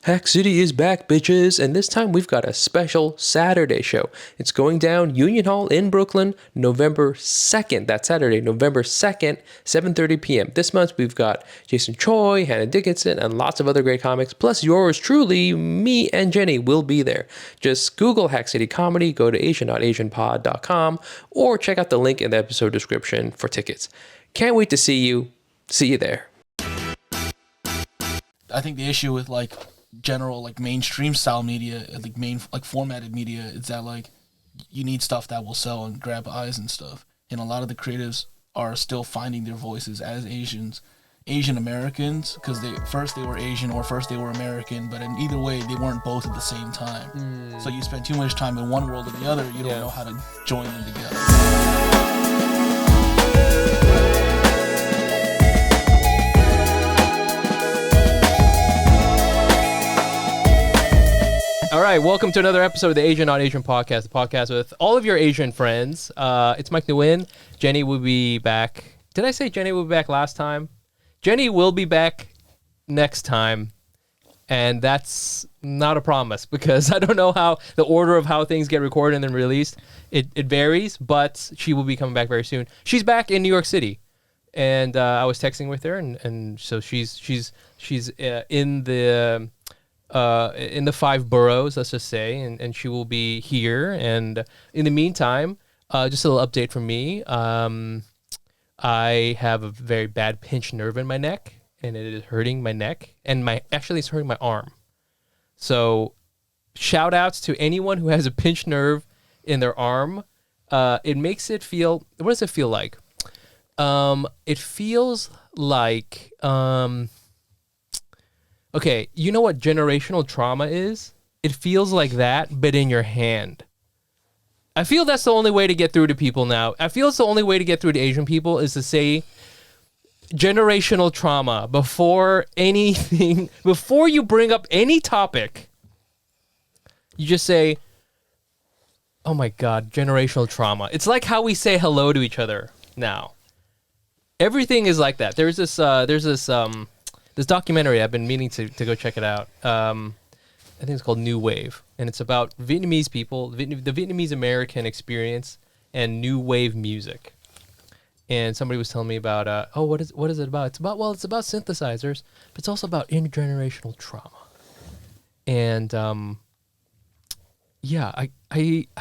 Hack City is back, bitches, and this time we've got a special Saturday show. It's going down Union Hall in Brooklyn, November 2nd. That's Saturday, November 2nd, 7:30 p.m. This month we've got Jason Choi, Hannah Dickinson, and lots of other great comics, plus yours truly, me and Jenny will be there. Just Google Hack City Comedy, go to asian.asianpod.com, or check out the link in the episode description for tickets. Can't wait to see you. See you there. I think the issue with general mainstream style media, formatted media, is that you need stuff that will sell and grab eyes and stuff. And a lot of the creatives are still finding their voices as Asian Americans, because first they were Asian or first they were American, but in either way they weren't both at the same time. So you spend too much time in one world or the other, you don't know how to join them together. All right, welcome to another episode of the Asian on Asian podcast, the podcast with all of your Asian friends. It's Mike Nguyen. Jenny will be back. Did I say Jenny will be back last time? Jenny will be back next time, and that's not a promise because I don't know how the order of how things get recorded and then released. It varies, but she will be coming back very soon. She's back in New York City, and I was texting with her, and so she's in the 5 boroughs, let's just say, and she will be here. And in the meantime, just a little update from me. I have a very bad pinched nerve in my neck, and it is hurting my neck, and it's hurting my arm. So shout outs to anyone who has a pinched nerve in their arm. It makes it feel, what does it feel like? It feels like, okay, you know what generational trauma is? It feels like that, but in your hand. I feel that's the only way to get through to people now. I feel it's the only way to get through to Asian people is to say generational trauma before anything, before you bring up any topic. You just say, oh my God, generational trauma. It's like how we say hello to each other now. Everything is like that. There's this documentary, I've been meaning to go check it out. I think it's called New Wave, and it's about Vietnamese people, the Vietnamese American experience, and New Wave music. And somebody was telling me about, what is it about? It's about synthesizers, but it's also about intergenerational trauma. And I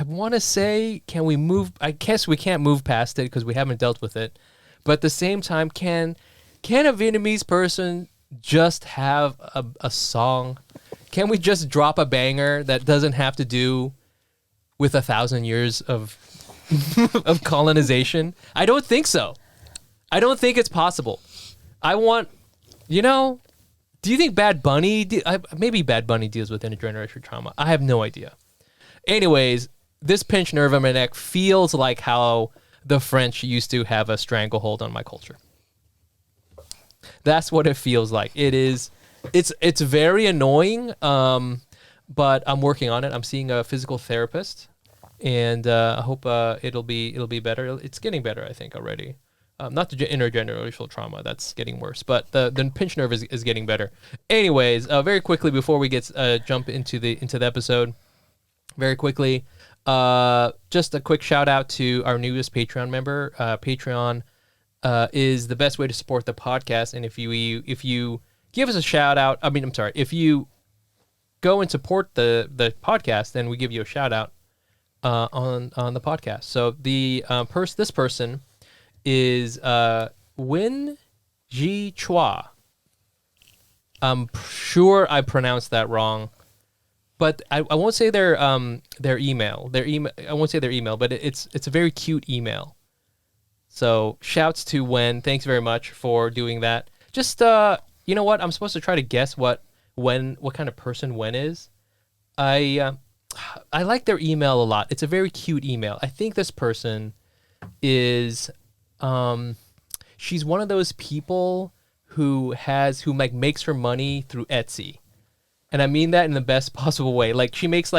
want to say, can we move? I guess we can't move past it because we haven't dealt with it. But at the same time, can a Vietnamese person just have a song? Can we just drop a banger that doesn't have to do with 1,000 years of of colonization? I don't think so. I don't think it's possible. I want, do you think Bad Bunny, maybe Bad Bunny deals with intergenerational trauma. I have no idea. Anyways, this pinched nerve in my neck feels like how the French used to have a stranglehold on my culture. That's what it feels like. It's very annoying, but I'm working on it. I'm seeing a physical therapist, and I hope it'll be better. It's getting better, I think, already. Not the intergenerational trauma, that's getting worse, but the pinched nerve is getting better. Anyways, very quickly before we get jump into the episode, very quickly, just a quick shout out to our newest Patreon member. Patreon is the best way to support the podcast, and if you give us a shout out, if you go and support the podcast, then we give you a shout out on the podcast. So this person is Win Ji Chua. I'm sure I pronounced that wrong, but I won't say their email. I won't say their email, but it's a very cute email. So shouts to Wen. Thanks very much for doing that. Just you know what? I'm supposed to try to guess what kind of person Wen is. I like their email a lot. It's a very cute email. I think this person is she's one of those people who makes her money through Etsy. And I mean that in the best possible way. Like she makes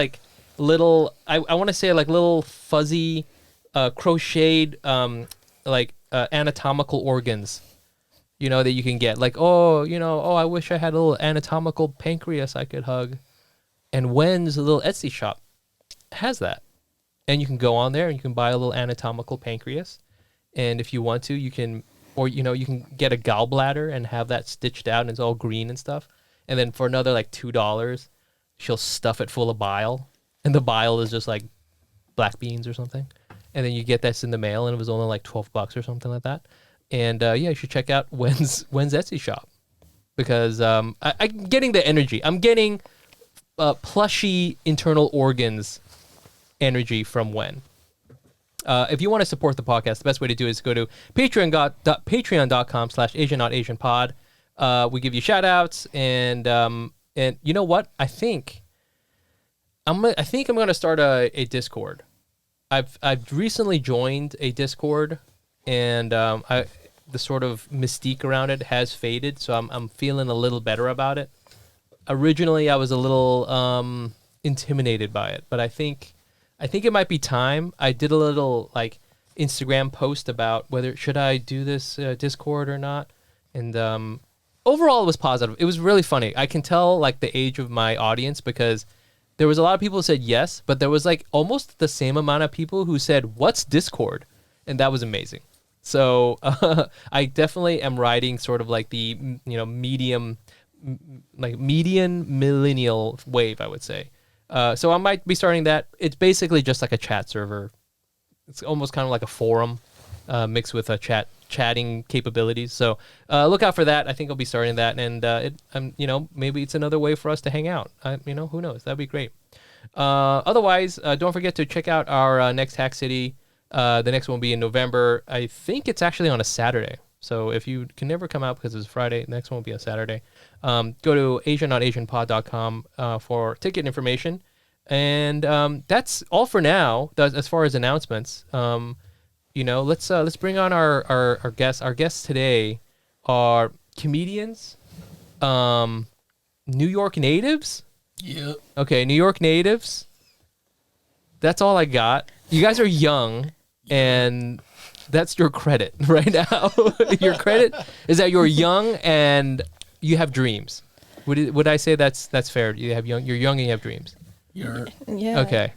little I want to say little fuzzy crocheted anatomical organs that you can get. Like, I wish I had a little anatomical pancreas I could hug. And Wen's little Etsy shop has that. And you can go on there and you can buy a little anatomical pancreas. And if you want to, you can, or, you can get a gallbladder and have that stitched out and it's all green and stuff. And then for another like $2, she'll stuff it full of bile. And the bile is just like black beans or something. And then you get this in the mail and it was only like $12 or something like that. And you should check out Wen's Etsy shop because I'm getting the energy. I'm getting plushy internal organs energy from Wen. If you want to support the podcast, the best way to do it is go to patreon.com/AsianNotAsianPod. We give you shout outs and you know what? I think I'm going to start a Discord. I've recently joined a Discord and the sort of mystique around it has faded, so I'm feeling a little better about it. Originally, I was a little intimidated by it, but I think it might be time. I did a little like Instagram post about whether should I do this Discord or not, and overall it was positive. It was really funny. I can tell like the age of my audience because there was a lot of people who said yes, but there was like almost the same amount of people who said, "What's Discord?" And that was amazing. So I definitely am riding sort of like the median millennial wave, I would say. So I might be starting that. It's basically just like a chat server. It's almost kind of like a forum mixed with a chatting capabilities. So look out for that. I think I'll be starting that, and maybe it's another way for us to hang out. Who knows? That'd be great. Otherwise, don't forget to check out our next Hack City. The next one will be in November. I think it's actually on a Saturday. So if you can never come out because it's Friday, the next one will be a Saturday. Go to AsianNotAsianPod.com for ticket information. And that's all for now as far as announcements. Let's bring on our guests. Our guests today are comedians, New York natives. Yep. Okay, New York natives. That's all I got. You guys are young, and that's your credit right now. Your credit is that you're young and you have dreams. Would I say that's fair? You're young and you have dreams. Yeah. Okay.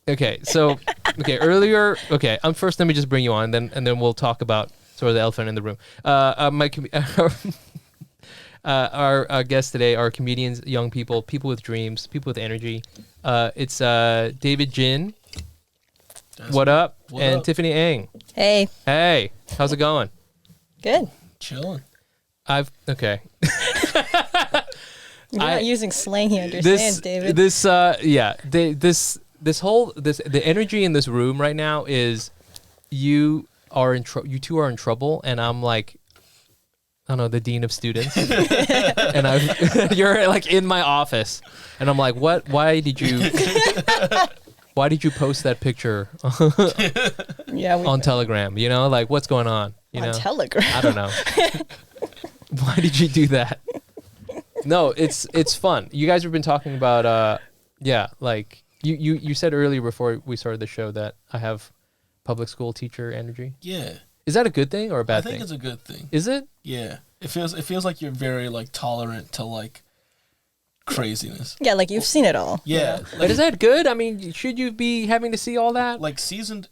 Okay. So earlier. Okay. First, let me just bring you on, and then we'll talk about sort of the elephant in the room. Our guests today are comedians, young people with dreams, people with energy. It's David Jin. What up? And Tiffany Ang. Hey. Hey. How's it going? Good. Chilling. Okay. You're not using slang he understands, David. The energy in this room right now is you two are in trouble, and I'm like, I don't know, the dean of students, and you're like in my office, and I'm like, what? Why did you post that picture on Telegram? Like what's going on? On Telegram? I don't know. Why did you do that? No, it's fun. You guys have been talking about like you said earlier before we started the show that I have public school teacher energy. Yeah. Is that a good thing or a bad thing? I think it's a good thing. Is it? Yeah. It feels like you're very like tolerant to like craziness. Yeah, like you've seen it all. Yeah. But is that good? I mean, should you be having to see all that? Like seasoned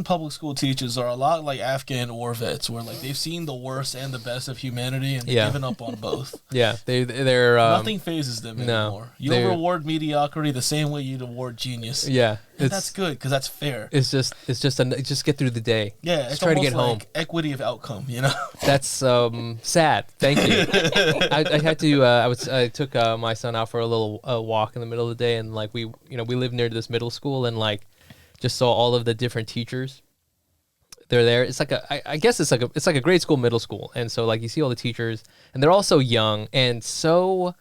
public school teachers are a lot like Afghan war vets, where like they've seen the worst and the best of humanity, and they've given up on both. Yeah, they're nothing phases them anymore. You'll reward mediocrity the same way you'd award genius. Yeah, and that's good because that's fair. It's just get through the day. Yeah, it's try to get like home. Equity of outcome, That's sad. Thank you. I had to. I took my son out for a little walk in the middle of the day, and like we live near this middle school, and like just saw all of the different teachers. They're there. It's like I guess it's like a grade school, middle school, and so like you see all the teachers, and they're all so young and so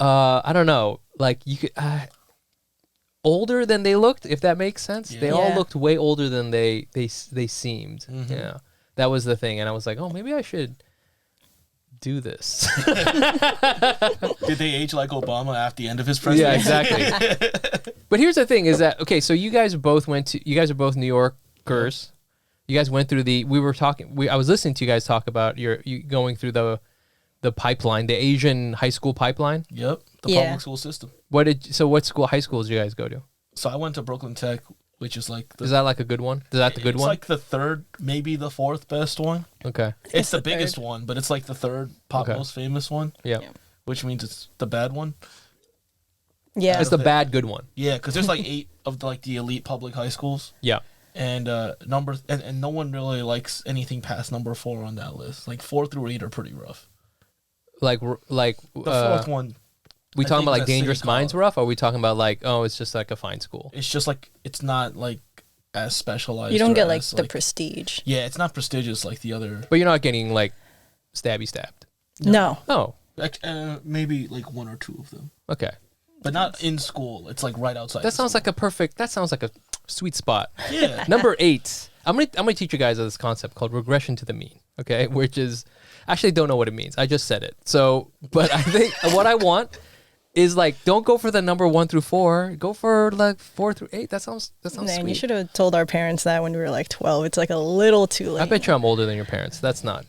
I don't know, like you could older than they looked, if that makes sense. Yeah. They all looked way older than they seemed. Mm-hmm. Yeah, that was the thing, and I was like, oh, maybe I should do this. Did they age like Obama at the end of his presidency? Yeah, exactly. But here's the thing: is that okay? So you guys are both New Yorkers. You guys went through I was listening to you guys talk about you going through the pipeline, the Asian high school pipeline. Yep, the public school system. What high schools did you guys go to? So I went to Brooklyn Tech, which is like is that like a good one? Is that the good one? It's like the third, maybe the fourth best one. Okay. It's the biggest one, but it's like the third most famous one. Yeah. Which means it's the bad one. Yeah. It's the bad good one. Yeah, because there's like 8 of the elite public high schools. Yeah. And and no one really likes anything past number 4 on that list. Like 4 through 8 are pretty rough. Like the fourth one. We talking about like Dangerous Minds rough, or are we talking about like, oh, it's just like a fine school? It's just like, it's not like as specialized. You don't get like the prestige. Yeah, it's not prestigious like the other. But you're not getting like stabbed. No. Oh. Like maybe like 1 or 2 of them. Okay. But not in school. It's like right outside. That sounds like a sweet spot. Yeah. Number 8. I'm gonna teach you guys this concept called regression to the mean. Okay, which is actually don't know what it means. I just said it. So, but I think what I want is like, don't go for the number 1 through 4. Go for like 4 through 8. That sounds Man, sweet. you should have told our parents that when we were like 12. It's like a little too late. I bet you I'm older than your parents. No,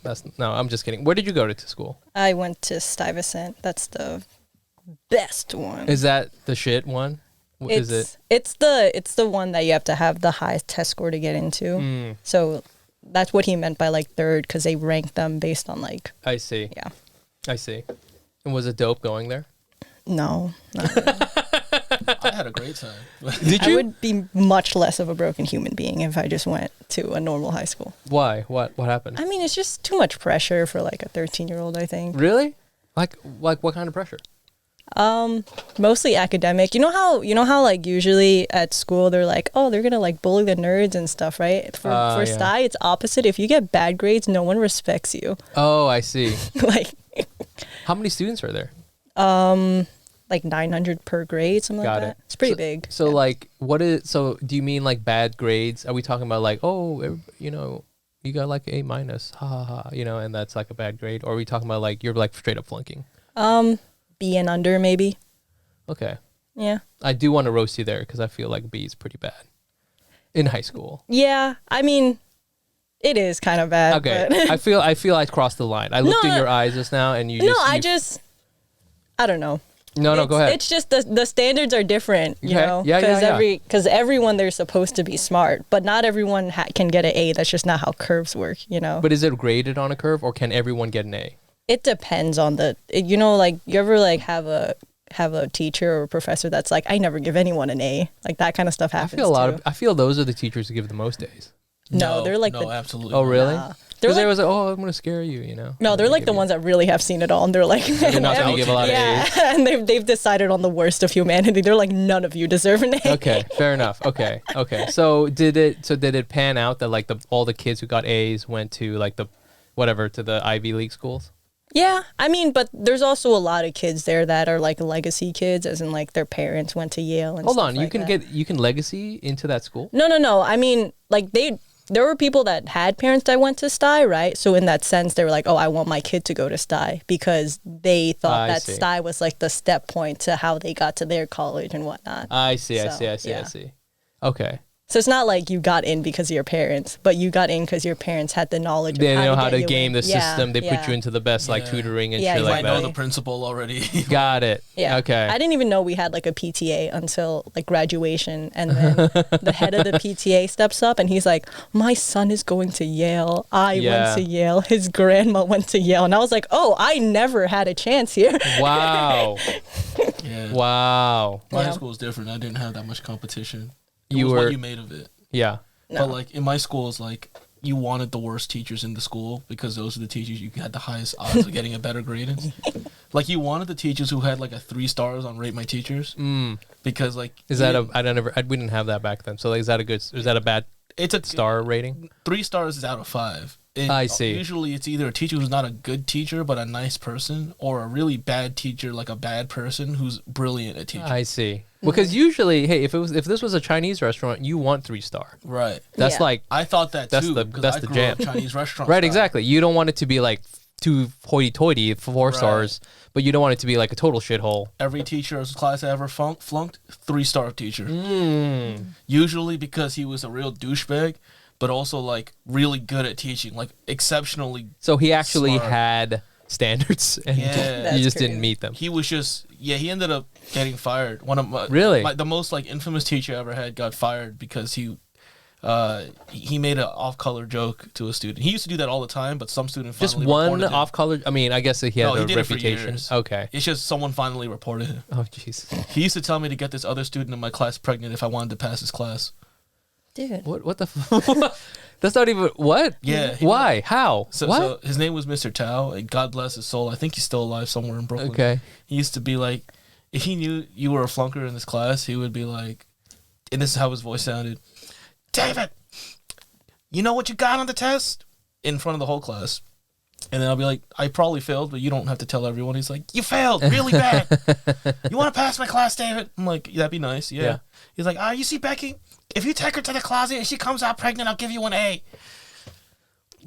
I'm just kidding. Where did you go to school? I went to Stuyvesant. That's the best one. Is that the shit one? Is it? It's the one that you have to have the highest test score to get into. So that's what he meant by like third, because they ranked them based on like. I see. Yeah. I see. And was it dope going there? No. Not really. I had a great time. Did you? I would be much less of a broken human being if I just went to a normal high school. Why? What happened? I mean, it's just too much pressure for like a 13-year-old, I think. Really? Like what kind of pressure? Mostly academic. You know how like usually at school they're like, oh, they're gonna like bully the nerds and stuff, right? For Sty, it's opposite. If you get bad grades, no one respects you. Oh, I see. Like, how many students are there? like 900 per grade, something Got like it. that. It's pretty big. So like, so do you mean like bad grades? Are we talking about like, oh, you got like A-, ha ha ha, and that's like a bad grade? Or are we talking about like, you're like straight up flunking? B and under, maybe. Okay. Yeah. I do want to roast you there because I feel like B is pretty bad in high school. Yeah. I mean, it is kind of bad. Okay. But I feel I crossed the line. I looked in your eyes just now and I don't know. No, go ahead. It's just the standards are different, you know? Yeah. Because everyone, they're supposed to be smart, but not everyone can get an A. That's just not how curves work, But is it graded on a curve, or can everyone get an A? It depends on like you ever like have a teacher or a professor that's like, I never give anyone an A. Like that kind of stuff happens. I feel those are the teachers who give the most A's. No, they're like absolutely. Oh, really? Nah. Because they was like, oh, I'm going to scare you, No, they're like the ones that really have seen it all, and they're like, they're not going to give a lot of A's. And they've decided on the worst of humanity. They're like, none of you deserve an A. Okay, fair enough. Okay. So did it pan out that like all the kids who got A's went to like the Ivy League schools? Yeah, I mean, but there's also a lot of kids there that are like legacy kids, as in like their parents went to Yale and Hold on, like you can legacy into that school? No. I mean, like there were people that had parents that went to Sty, right? So in that sense, they were like, oh, I want my kid to go to Sty, because they thought that Sty was like the step point to how they got to their college and whatnot. I see. Okay. So it's not like you got in because of your parents, but you got in because your parents had the knowledge. They of know how to game the system. They put you into the best like tutoring and shit like that. I know the principal already. Got it. Yeah. Okay. I didn't even know we had like a PTA until like graduation, and then the head of the PTA steps up and he's like, "My son is going to Yale. I went to Yale. His grandma went to Yale," and I was like, "Oh, I never had a chance here." Wow. Wow. My high school was different. I didn't have that much competition. What you made of it. Yeah. No. But like in my school, it's like you wanted the worst teachers in the school because those are the teachers you had the highest odds of getting a better grade in. Like you wanted the teachers who had like a 3 stars on Rate My Teachers. Because like we didn't have that back then. So like, is that a bad star rating? 3 stars is out of 5. I see. Usually it's either a teacher who's not a good teacher but a nice person, or a really bad teacher, like a bad person who's brilliant at teaching. I see. Because usually, hey, if this was a Chinese restaurant, you want 3-star. Right. That's like I thought that that's too. That's the jam. Chinese restaurant. Right. Exactly. You don't want it to be like too hoity-toity, 4 stars, but you don't want it to be like a total shithole. Every teacher's class I ever flunked, 3-star teacher. Usually because he was a real douchebag. but also like really good at teaching, like exceptionally. So he actually smart. had standards, and Yeah. you just That's didn't meet them. He was just he ended up getting fired. One of my Really? the most like infamous teacher I ever had got fired because he made an off-color joke to a student. He used to do that all the time, but some student Just finally one reported him. off-color. I mean, I guess that he had No, he a did it for reputation. years. Okay. It's just someone finally reported him. Oh, jeez. He used to tell me to get this other student in my class pregnant if I wanted to pass his class. Dude. What the? That's not even what. Yeah. Why? How? So, what? so his name was Mr. Tao, and God bless his soul. I think he's still alive somewhere in Brooklyn. Okay. He used to be like, if he knew you were a flunker in this class, he would be like, and this is how his voice sounded, David, you know what you got on the test? In front of the whole class. And then I'll be like, I probably failed, but you don't have to tell everyone. He's like, you failed really bad. You want to pass my class, David? I'm like, that'd be nice. Yeah. He's like, you see Becky? If you take her to the closet and she comes out pregnant, I'll give you an A.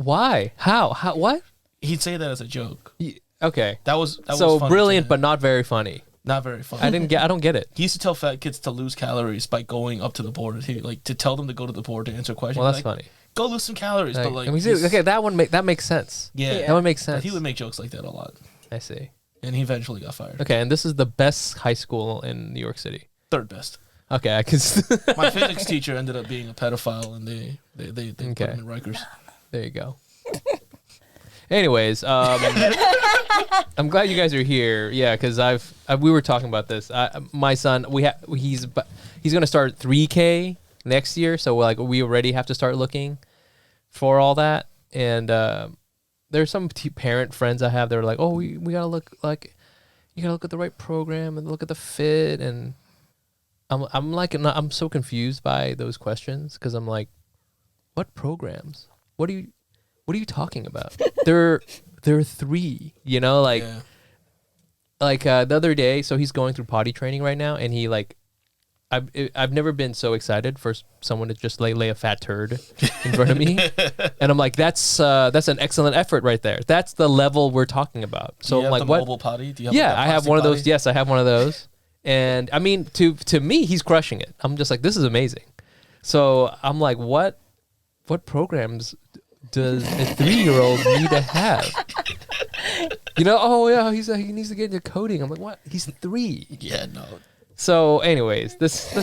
Why? How? What? He'd say that as a joke. Okay. That was So funny brilliant, to but him. not very funny. Not very funny. I don't get it. He used to tell fat kids to lose calories by going up to the board. He like to tell them to go to the board to answer questions. Well, that's like, funny. Go lose some calories, but like I mean, okay, that makes sense. yeah, That would make But sense. he would make jokes like that a lot, I see. and he eventually got fired. Okay, and this is the best high school in New York City. Third best. Okay, I can. My physics teacher ended up being a pedophile, and they put him in Rikers. There you go. Anyways, I'm glad you guys are here. Yeah, because we were talking about this. My son, he's gonna start 3K next year, so we already have to start looking for all that. And there's some parent friends I have. They're like, oh, we gotta look like you gotta look at the right program and look at the fit. And I'm so confused by those questions because I'm like, what programs? What are you talking about? There are 3, you know, like the other day. So he's going through potty training right now, and he I've never been so excited for someone to just lay a fat turd in front of me, and I'm like, that's an excellent effort right there. That's the level we're talking about. So Do you I'm have like, the what? mobile potty? Do you have Yeah, like that I have plastic one of those. potty? Yes, I have one of those. And I mean, to me, he's crushing it. I'm just like, this is amazing. So I'm like, what programs does a 3-year-old need to have? You know, oh yeah, he needs to get into coding. I'm like, what? He's 3. Yeah, no. So, anyways, this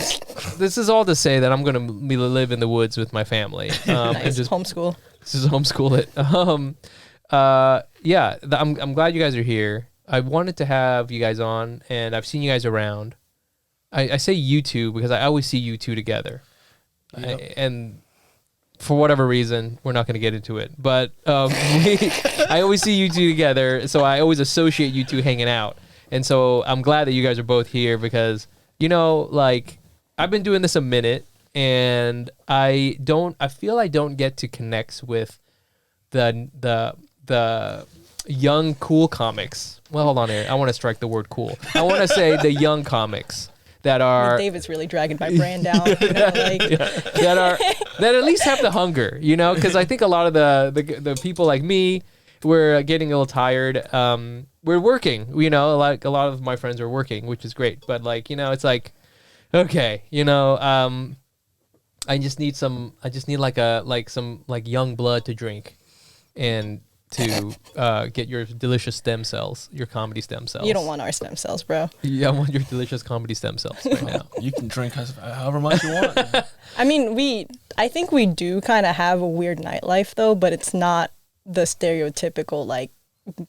is all to say that I'm gonna live in the woods with my family. And Nice. just Homeschool. just homeschool it. I'm glad you guys are here. I wanted to have you guys on, and I've seen you guys around. I say you two because I always see you two together. Yep. And for whatever reason, we're not going to get into it. But I always see you two together, so I always associate you two hanging out. And so I'm glad that you guys are both here because, you know, like, I've been doing this a minute, and I feel I don't get to connect with the young cool comics. Well, hold on here. I want to strike the word cool. I want to say the young comics that are David's really dragging my brand down. You know, like, that at least have the hunger, you know, because I think a lot of the people like me, we're getting a little tired. We're working, you know, like a lot of my friends are working, which is great. But like, you know, it's like, okay, you know, I just need some young blood to drink and to get your delicious stem cells, your comedy stem cells. you don't want our stem cells, bro. Yeah, I want your delicious comedy stem cells right now. You can drink however much you want. Man. I mean, I think we do kind of have a weird nightlife though, but it's not the stereotypical like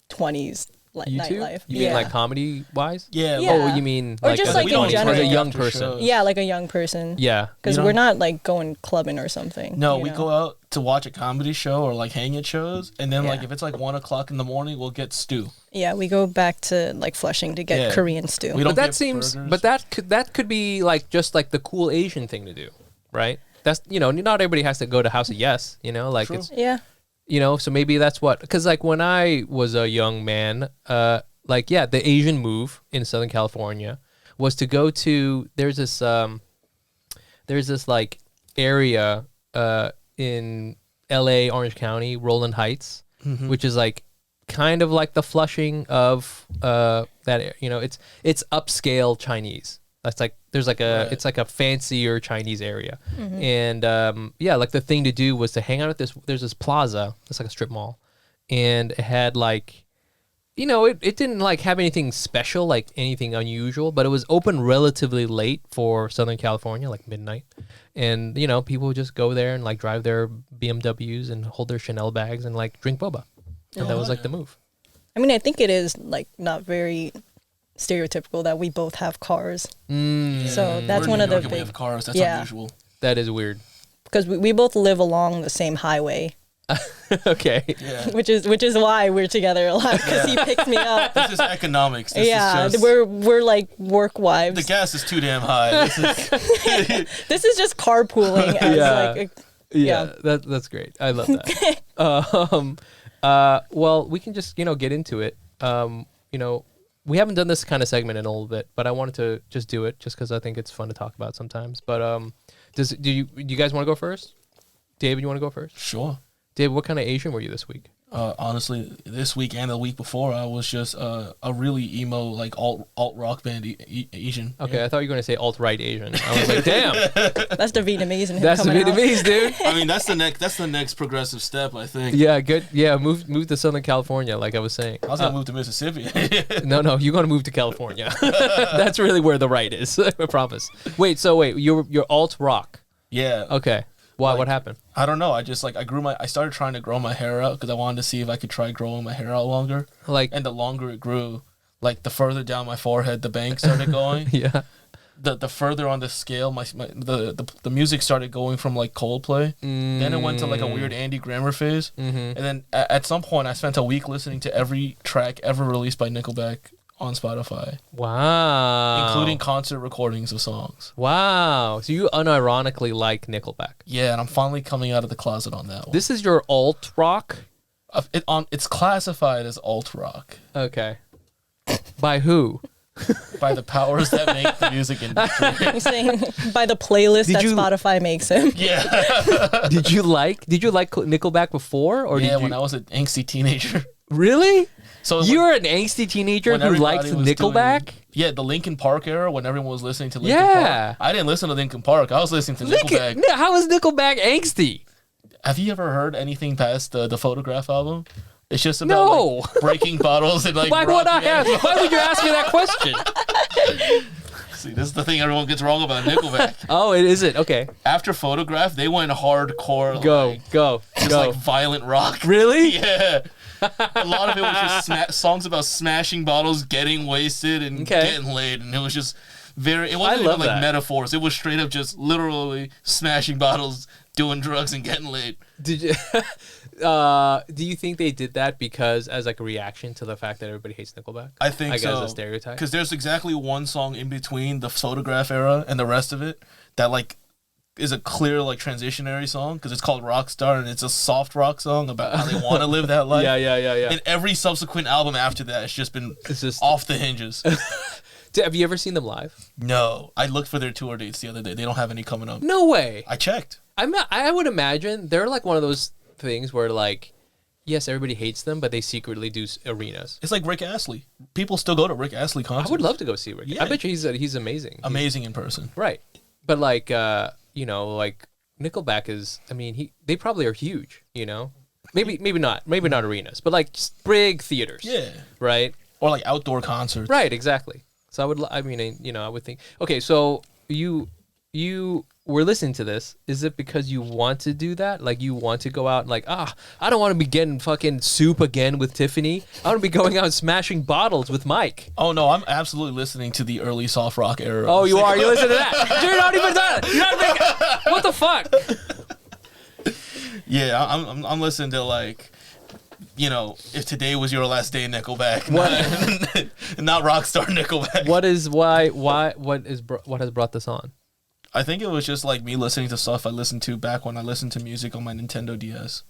20s like You two? nightlife. You mean like comedy wise? Yeah. Yeah. Oh, you mean Or like just, as like, a in 20s, general. as a young After person? shows. Yeah, like a young person. Yeah. Because You we're know- not like going clubbing or something. No, you we know? go out to watch a comedy show or like hang at shows, and then like Yeah. if it's like 1:00 in the morning, we'll get stew. Yeah, we go back to like Flushing to get Yeah. Korean stew. We don't But that get seems, burgers. but that could be like just like the cool Asian thing to do, right? That's, you know, not everybody has to go to House of Yes, you know, like True. it's, Yeah. you know, so maybe that's what, because like when I was a young man, like, yeah, the Asian move in Southern California was to go to, there's this like area in LA, Orange County, Roland Heights, which is like kind of like the Flushing of that, you know, it's upscale Chinese. That's like There's like a Right. it's like a fancier Chinese area, and yeah, like the thing to do was to hang out at this. There's this plaza. It's like a strip mall, and it had like, it didn't like have anything special, like anything unusual, but it was open relatively late for Southern California, like midnight, and people would just go there and like drive their BMWs and hold their Chanel bags and like drink boba, and that was like the move. I mean, I think it is like not very stereotypical that we both have cars. So that's one of the big. We have cars. That's Yeah. unusual. That is weird. because we both live along the same highway, Okay. Yeah. which is why we're together a lot because he picks me up. This is economics. This Yeah, is just, we're like work the wives. gas is too damn high. This is just carpooling as Yeah. like Yeah, that's great. I love that. Well, we can just get into it. We haven't done this kind of segment in a little bit, but I wanted to just do it just because I think it's fun to talk about sometimes. But do you guys want to go first? David, you want to go first? Sure. David, what kind of Asian were you this week? Honestly, this week and the week before, I was just a really emo, like alt rock band Asian. Okay, Yeah. I thought you were going to say alt-right Asian. I was like, damn, that's the Vietnamese in him that's the coming out. Vietnamese, dude. I mean, that's the next progressive step, I think. Yeah, good. Yeah, move to Southern California, like I was saying. I was gonna move to Mississippi. No, you're going to move to California. That's really where the right is. I promise. Wait, you're alt-rock. Yeah. Okay. Why? Like- What happened? I don't know. I just I started trying to grow my hair out because I wanted to see if I could try growing my hair out longer. Like, And the longer it grew, like the further down my forehead the bangs started going. yeah. The further on the scale, the music started going from like Coldplay. Then it went to like a weird Andy Grammer phase. And then at some point, I spent a week listening to every track ever released by Nickelback on Spotify, Wow. including concert recordings of songs. Wow. So you unironically like Nickelback. Yeah, and I'm finally coming out of the closet on that one. This is your alt rock? It's classified as alt rock Okay. By who? by the powers that make the music industry. I'm saying by the playlist Did that you- Spotify makes him. Yeah, Did you like Nickelback before, or yeah. did you When I was an angsty teenager, really? so You're an angsty teenager when who everybody likes was Nickelback? doing- yeah, the Linkin Park era when everyone was listening to Linkin Yeah. Park. I didn't listen to Linkin Park. I was listening to Nickelback. How is Nickelback angsty? Have you ever heard anything past the Photograph album? It's just about No. like, breaking bottles and like. Why would I rock band. ask? Why would you ask me that question? See, this is the thing everyone gets wrong about Nickelback. Oh, it is it. Okay. After Photograph, they went hardcore. Go, like, go, just go. like violent rock. Really? Yeah. A lot of it was just songs about smashing bottles, getting wasted, and Okay. getting laid, and it was just very. It wasn't love even like that. metaphors. It was straight up just literally smashing bottles, doing drugs, and getting laid. Did you, do you think they did that because as like a reaction to the fact that everybody hates Nickelback? I think Like so. as a stereotype? Because there's exactly one song in between the Photograph era and the rest of it that like is a clear like transitionary song because it's called Rockstar and it's a soft rock song about how they want to live that life. Yeah. And every subsequent album after that, it's just been It's just off the hinges. Have you ever seen them live? No, I looked for their tour dates the other day. They don't have any coming up. No way. I checked. I would imagine they're like one of those things where like, yes, everybody hates them, but they secretly do arenas. It's like Rick Astley. People still go to Rick Astley concerts. I would love to go see Rick. Yeah. I bet you he's amazing. Amazing in person. Right. But like like Nickelback is. I mean, they probably are huge. Maybe not arenas, but like just big theaters. Yeah. Right. Or like outdoor concerts. Right. Exactly. So I would think. Okay. So you were listening to this. Is it because you want to do that? Like you want to go out and like, I don't want to be getting fucking soup again with Tiffany. I want to be going out and smashing bottles with Mike. Oh no, I'm absolutely listening to the early soft rock era. Oh, you are. You listen to that. You're not even done. You're not making. What the fuck? Yeah, I'm listening to like, if today was your last day, Nickelback. What? Not Rockstar Nickelback. What has brought this on? I think it was just like me listening to stuff I listened to back when I listened to music on my Nintendo DS.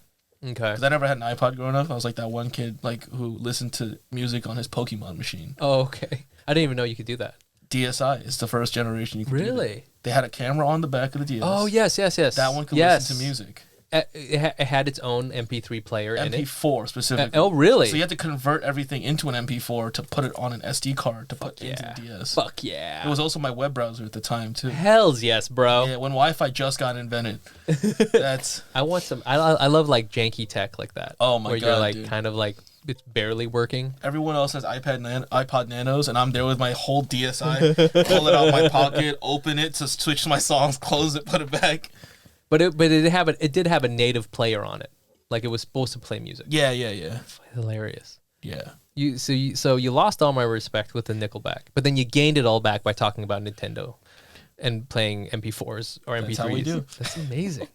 Okay. Because I never had an iPod growing up. I was like that one kid like who listened to music on his Pokemon machine. Oh, okay. I didn't even know you could do that. DSi is the first generation you could do that. Really? They had a camera on the back of the DS. Oh, yes. That one could yes. listen to music. it had its own MP3 player in it. MP4 specifically. Oh, really? So you had to convert everything into an MP4 to put it on an SD card to put into the DS. Fuck yeah. It was also my web browser at the time too. Hells yes, bro. Yeah, when Wi-Fi just got invented. That's. I want some. I love like janky tech like that. Oh my where God, you're like dude. kind of like it's barely working. Everyone else has iPod Nanos, and I'm there with my whole DSi. Pull it out of my pocket, open it to switch my songs, close it, put it back. But it did have a native player on it, like it was supposed to play music. Yeah. Hilarious. Yeah. So you lost all my respect with the Nickelback, but then you gained it all back by talking about Nintendo and playing MP4s or MP3s. That's how we do. That's amazing.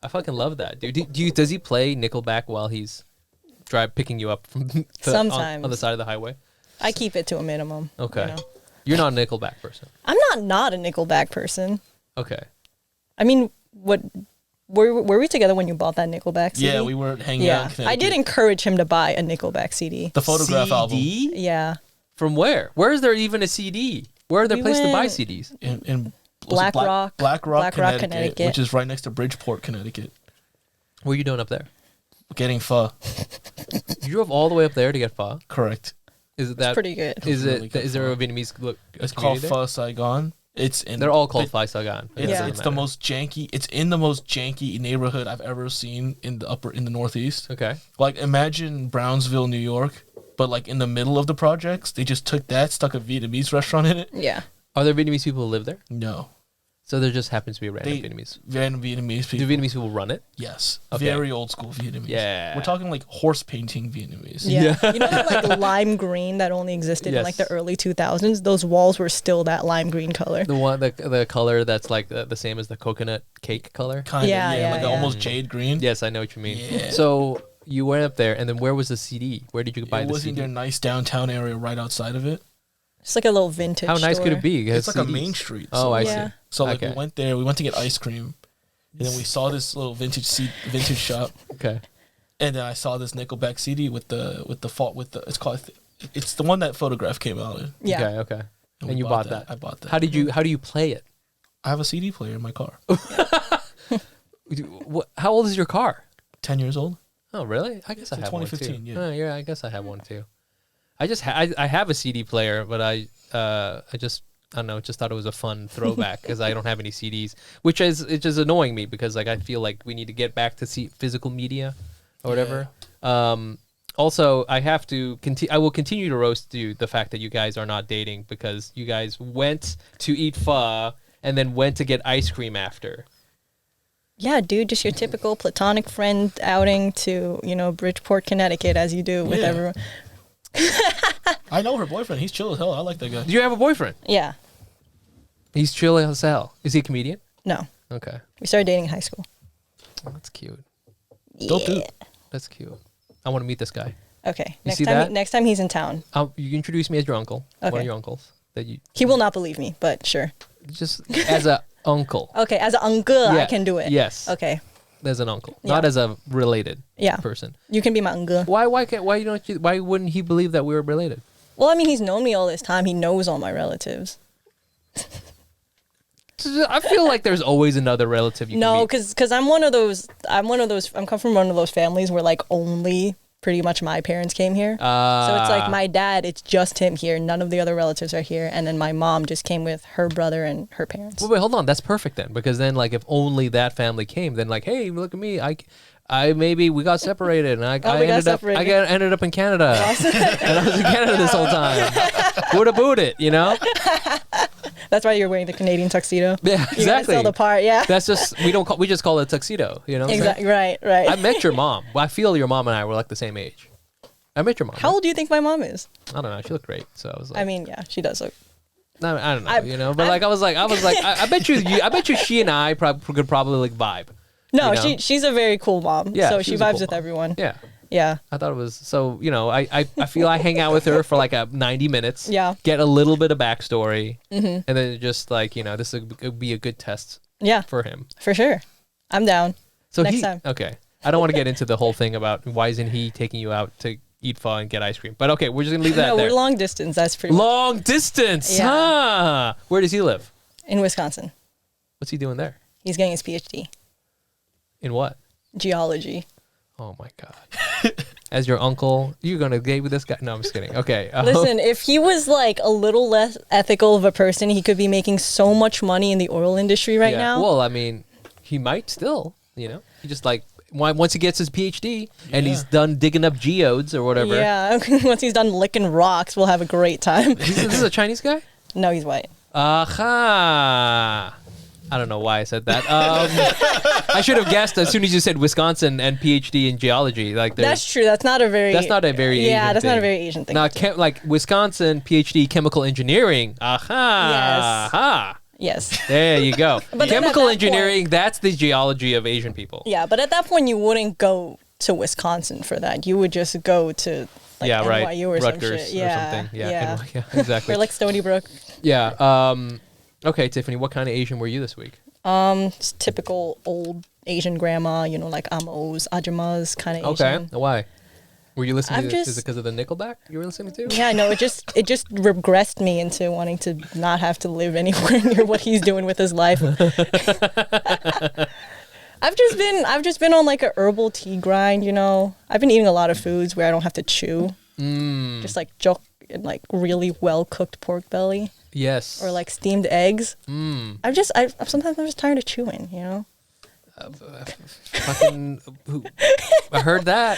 I fucking love that, dude. Does he play Nickelback while he's picking you up from Sometimes on the side of the highway? I keep it to a minimum. Okay. You know? You're not a Nickelback person. I'm not a Nickelback person. Okay. I mean, what were we together when you bought that Nickelback CD? Yeah, we were hanging out in Yeah, Connecticut. I did encourage him to buy a Nickelback CD. The Photograph album. Yeah, From where? Where is there even a CD? Where are there We places to buy went- CDs? In Black Rock, Connecticut, which is right next to Bridgeport, Connecticut. What are you doing up there? Getting pho. You drove all the way up there to get pho? Correct. Is it that? pretty good. Is Really it? good Is there pho. a Vietnamese look? It's called Pho Saigon. It's in. They're all called Pho Saigon. It It's, doesn't it's the matter. most janky. It's in the most janky neighborhood I've ever seen in the Northeast. Okay. Like imagine Brownsville, New York, but like in the middle of the projects, they just took that, stuck a Vietnamese restaurant in it. Yeah. Are there Vietnamese people who live there? No, So there just happens to be random They- Vietnamese. random Vietnamese people. Do Vietnamese people run it? Yes, Okay. very old school Vietnamese. Yeah. We're talking like horse painting Vietnamese. Yeah. You know that like lime green that only existed in like the Yes. early 2000s? Those walls were still that lime green color. The color that's like the same as the coconut cake color. Kind of, Yeah, yeah, like yeah. almost jade green. Yes, I know what you mean. Yeah. So you went up there, and then where was the CD? Where did you buy It the was in CD? their nice downtown area right outside of it. It's like a little vintage How nice store. could it be? It's like a CDs. main street. Oh, so, I Yeah. see. So like Okay. we went there. We went to get ice cream, and then we saw this little vintage shop, Okay. and then I saw this Nickelback CD with the it's the one that Photograph came out in. Yeah. Okay. we And you bought that. I bought that. How do you play it? I have a CD player in my car. How old is your car? 10 years old. Oh, really? I guess I It's a have one 2015, too. yeah. Oh, yeah, I guess I have one too. I have a CD player, but I just I don't know, just thought it was a fun throwback because I don't have any CDs, which is it's just annoying me because like I feel like we need to get back to see physical media or whatever. Also, I have to I will continue to roast you the fact that you guys are not dating because you guys went to eat pho and then went to get ice cream after. Yeah, dude, just your typical platonic friend outing to, Bridgeport, Connecticut, as you do with Yeah. everyone. I know her boyfriend. He's chill as hell. I like that guy. Do you have a boyfriend? Yeah. He's chill as hell. Is he a comedian? No. Okay. We started dating in high school. Oh, that's cute. Dope dude. That's cute. I want to meet this guy. Okay. You see that? Next time he's in town. You introduce me as your uncle. One Okay. of your uncles that you He will not believe me, but sure. just as a uncle. Okay, as an uncle, I Yeah, can do it. Yes. Okay. As an uncle, Yeah. not as a related Yeah. person. You can be my uncle. Why wouldn't he believe that we were related? Well, I mean, he's known me all this time. He knows all my relatives. I feel like there's always another relative you No, can meet. because I'm come from one of those families where like only pretty much my parents came here. So it's like my dad, it's just him here. None of the other relatives are here. And then my mom just came with her brother and her parents. Wait, hold on. That's perfect then, because then like if only that family came, then like, hey, look at me. I maybe we got separated, and I ended up in Canada, and I was in Canada this whole time. Woulda boot it, you know? That's why you're wearing the Canadian tuxedo. Yeah, You guys exactly. tell the part, yeah. That's just we just call it tuxedo, you know? What I'm saying? Exactly. Right. I met your mom. I feel your mom and I were like the same age. I met your mom. How old do you think my mom is? I don't know. She looked great, so I was like, I mean, yeah, she does look. I don't know, you know. But like, I was like, I bet you, she and I could probably like vibe. No, You know? she's a very cool mom. Yeah, so she she was a vibes cool with mom. everyone. Yeah, Yeah. I thought it was so. You know, I feel I hang out with her for like 90 minutes. Yeah. Get a little bit of backstory, and then just like this would be a good test. Yeah. For him. For sure. I'm down. So Next time. Okay. I don't want to get into the whole thing about why isn't he taking you out to eat pho and get ice cream. But okay, we're just gonna leave that No, there. we're long distance. That's pretty much Long distance, Yeah. huh? Where does he live? in Wisconsin. What's he doing there? He's getting his PhD. In what? Geology. Oh my God. As your uncle, you're going to date with this guy? No, I'm just kidding. Okay. Listen, if he was like a little less ethical of a person, he could be making so much money in the oil industry right now. Well, I mean, he might still, He just like, once he gets his PhD and he's done digging up geodes or whatever. Yeah. Once he's done licking rocks, we'll have a great time. This is a Chinese guy? No, he's white. Aha. I don't know why I said that. I should have guessed as soon as you said Wisconsin and PhD in geology. Like that's true. That's not a very Asian not a very Asian thing. Now, like Wisconsin PhD chemical engineering. Aha. Yes. Aha. Yes. There you go. But chemical engineering, that's the geology of Asian people. Yeah, but at that point you wouldn't go to Wisconsin for that. You would just go to like NYU or Rutgers some shit. Yeah. Or something. Yeah, exactly. Or like Stony Brook. Yeah. Okay, Tiffany, what kind of Asian were you this week? It's typical old Asian grandma, like amos, ajumas kind of Asian. Okay, why? Were you listening to is it because of the Nickelback you were listening to? Yeah, no, it just regressed me into wanting to not have to live anywhere near what he's doing with his life. I've just been on like a herbal tea grind, I've been eating a lot of foods where I don't have to chew. Just like jok and like really well cooked pork belly. Yes. Or like steamed eggs. Sometimes I'm just tired of chewing, Fucking, I heard that.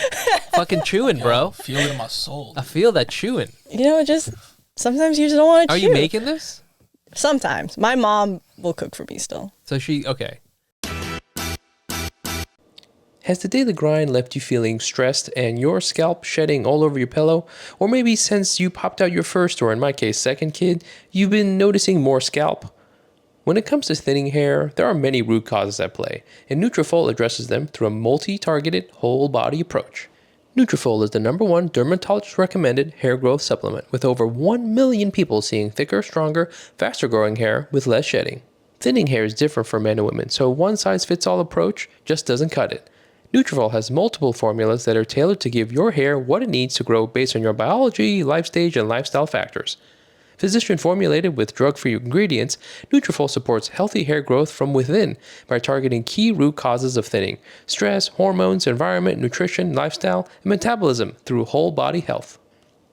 Fucking chewing, bro. I feel it in my soul. I feel that chewing. Just sometimes you just don't want to chew. Are you making this? Sometimes. My mom will cook for me still. So okay. Has the daily grind left you feeling stressed and your scalp shedding all over your pillow? Or maybe since you popped out your first, or in my case, second kid, you've been noticing more scalp? When it comes to thinning hair, there are many root causes at play, and Nutrafol addresses them through a multi-targeted, whole-body approach. Nutrafol is the #1 dermatologist-recommended hair growth supplement, with over 1 million people seeing thicker, stronger, faster-growing hair with less shedding. Thinning hair is different for men and women, so a one-size-fits-all approach just doesn't cut it. Nutrafol has multiple formulas that are tailored to give your hair what it needs to grow based on your biology, life stage, and lifestyle factors. Physician formulated with drug-free ingredients, Nutrafol supports healthy hair growth from within by targeting key root causes of thinning: stress, hormones, environment, nutrition, lifestyle, and metabolism through whole body health.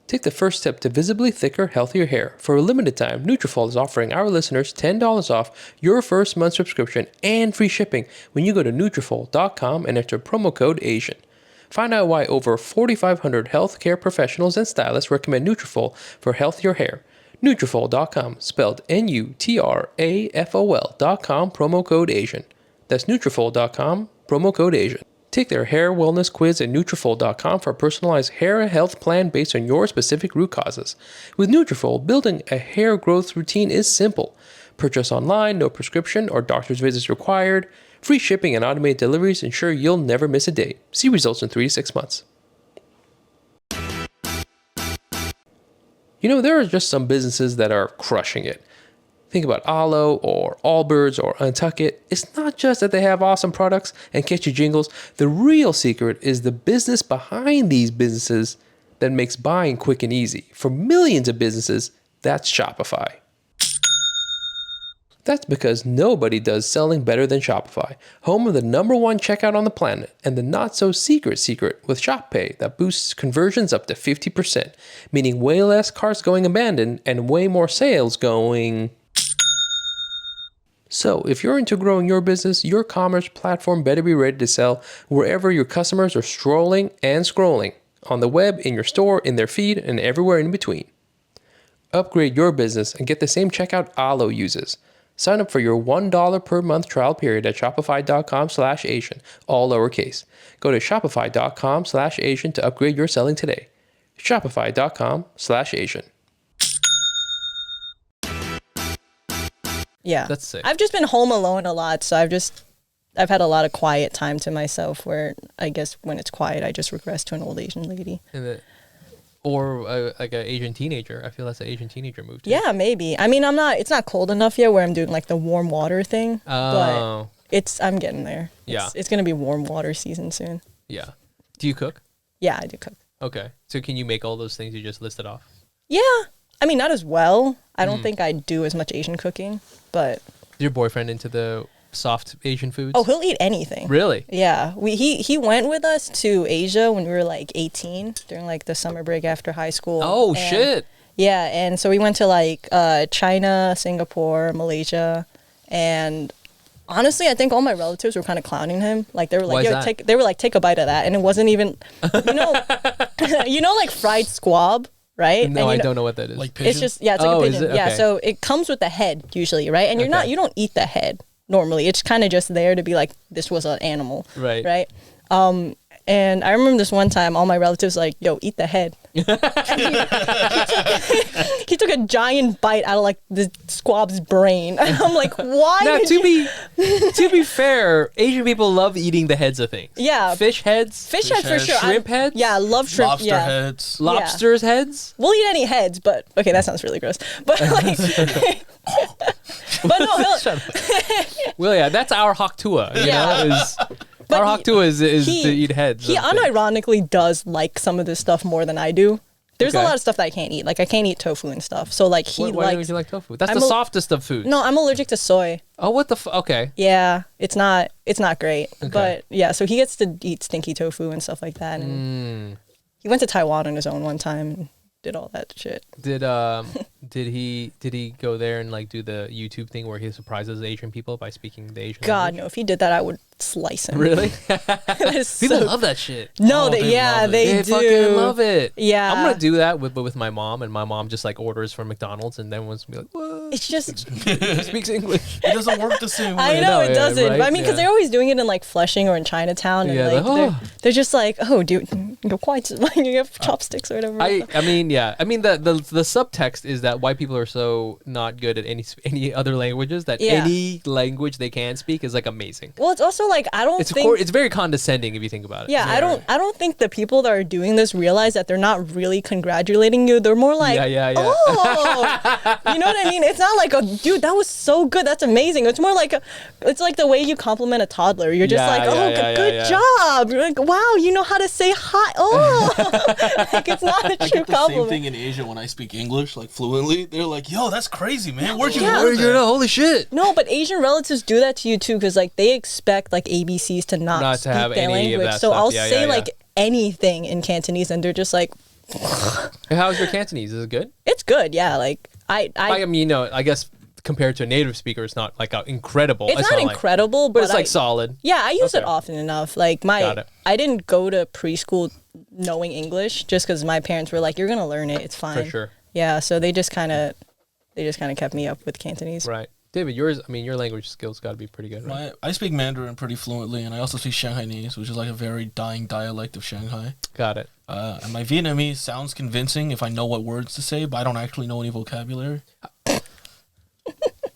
Take the first step to visibly thicker, healthier hair. For a limited time, Nutrafol is offering our listeners $10 off your first month subscription and free shipping when you go to Nutrafol.com and enter promo code ASIAN. Find out why over 4,500 healthcare professionals and stylists recommend Nutrafol for healthier hair. Nutrafol.com, spelled Nutrafol.com, promo code ASIAN. That's Nutrafol.com, promo code ASIAN. Take their hair wellness quiz at Nutrafol.com for a personalized hair health plan based on your specific root causes. With Nutrafol, building a hair growth routine is simple. Purchase online, no prescription or doctor's visits required. Free shipping and automated deliveries ensure you'll never miss a day. See results in 3 to 6 months. There are just some businesses that are crushing it. Think about Alo or Allbirds or Untuck It. It's not just that they have awesome products and catchy jingles. The real secret is the business behind these businesses that makes buying quick and easy. For millions of businesses, that's Shopify. That's because nobody does selling better than Shopify, home of the #1 checkout on the planet, and the not-so-secret secret with Shop Pay that boosts conversions up to 50%, meaning way less carts going abandoned and way more sales going... So, if you're into growing your business, your commerce platform better be ready to sell wherever your customers are strolling and scrolling, on the web, in your store, in their feed, and everywhere in between. Upgrade your business and get the same checkout Alo uses. Sign up for your $1 per month trial period at shopify.com/Asian, all lowercase. Go to shopify.com/Asian to upgrade your selling today. Shopify.com/Asian. Yeah. That's sick. I've just been home alone a lot, so I've had a lot of quiet time to myself where I guess when it's quiet, I just regress to an old Asian lady. Or like an Asian teenager. I feel that's an Asian teenager move too. Yeah, maybe. I mean, it's not cold enough yet where I'm doing like the warm water thing, but I'm getting there. Yeah. It's going to be warm water season soon. Yeah. Do you cook? Yeah, I do cook. Okay. So can you make all those things you just listed off? Yeah. I mean, not as well. I don't think I do as much Asian cooking, but... Is your boyfriend into the soft Asian foods? Oh, he'll eat anything. Really? Yeah. He went with us to Asia when we were like 18 during like the summer break after high school. Oh, And, shit. Yeah, and so we went to like China, Singapore, Malaysia, and honestly, I think all my relatives were kind of clowning him. Like they were Why like, is "Yo, that? take a bite of that," and it wasn't even, like fried squab, right? No, and I don't know what that is. Like pigeon. It's just it's like Oh, a is pigeon. it? Yeah, Okay. so it comes with the head usually, right? And Okay. you don't eat the head normally. It's kind of just there to be like this was an animal, Right. Right. And I remember this one time, all my relatives like, "Yo, eat the head." And he took a giant bite out of like the squab's brain, and I'm like, "Why?" Now, did to you-" be fair, Asian people love eating the heads of things. Yeah. Fish heads, Fish head for heads. sure. Shrimp heads? Yeah, I love shrimp. Lobster yeah. heads. lobsters heads. We'll eat any heads, but okay, that sounds really gross. But like, but no, Well, yeah, that's our haktua. You Yeah. know, is But our he- haktua is he- to eat heads. he of things. unironically does like some of this stuff more than I do. There's Okay. a lot of stuff that I can't eat. Like I can't eat tofu and stuff. So like he Why don't likes. you like tofu? That's I'm the a- softest of foods. No, I'm allergic to soy. Oh, what the okay. Yeah, it's not great. But yeah, so he gets to eat stinky tofu and stuff like that. And he went to Taiwan on his own one time and did all that shit. Did he go there and like do the YouTube thing where he surprises Asian people by speaking the Asian God, language? no, if he did that, I would slice him. Really? That is People so- love that shit. No, Oh, they, they yeah, love it. they They do. fucking love it. Yeah. I'm gonna do that with my mom, and my mom just like orders from McDonald's, and then wants to be like, "What? It's just, He speaks English." It doesn't work the same way. I know know, it yeah, doesn't. right? But I mean, because Yeah. they're always doing it in like Flushing or in Chinatown, and Yeah, like like, they're just like, oh, dude, you're quite, you have chopsticks or whatever. I mean, yeah. I mean, the subtext is that white people are so not good at any other languages that Yeah. any language they can speak is like amazing. Well, it's also like I don't It's think. it's very condescending if you think about it. Yeah, I don't think the people that are doing this realize that they're not really congratulating you. They're more like, Yeah. oh, you know what I mean? It's not like, oh, dude, that was so good. That's amazing. It's more like, it's like the way you compliment a toddler. You're just Yeah, like, yeah, oh, yeah, good yeah. job. You're like, wow, you know how to say hi. Oh, like it's not a I true get the same compliment. thing in Asia when I speak English like fluently. They're like, "Yo, that's crazy, man. Where'd you Yeah. learn that?" Holy shit. No, but Asian relatives do that to you too, because like they expect like ABCs to not Not to speak have their any of language. that So stuff. I'll Yeah, say yeah, like anything in Cantonese, and they're just like, How's your Cantonese? Is it good? it's good, yeah. Like I mean, you know, I guess compared to a native speaker, it's not like incredible. it's not like- incredible, but but it's like solid. yeah, I use it Okay. often enough. Like Got it. I didn't go to preschool knowing English just because my parents were like, "You're gonna learn it. It's fine." For sure. Yeah, so they just kind of kept me up with Cantonese. Right. David, yours, I mean, your language skills got to be pretty good, right? I speak Mandarin pretty fluently, and I also speak Shanghainese, which is like a very dying dialect of Shanghai. Got it. And my Vietnamese sounds convincing if I know what words to say, but I don't actually know any vocabulary.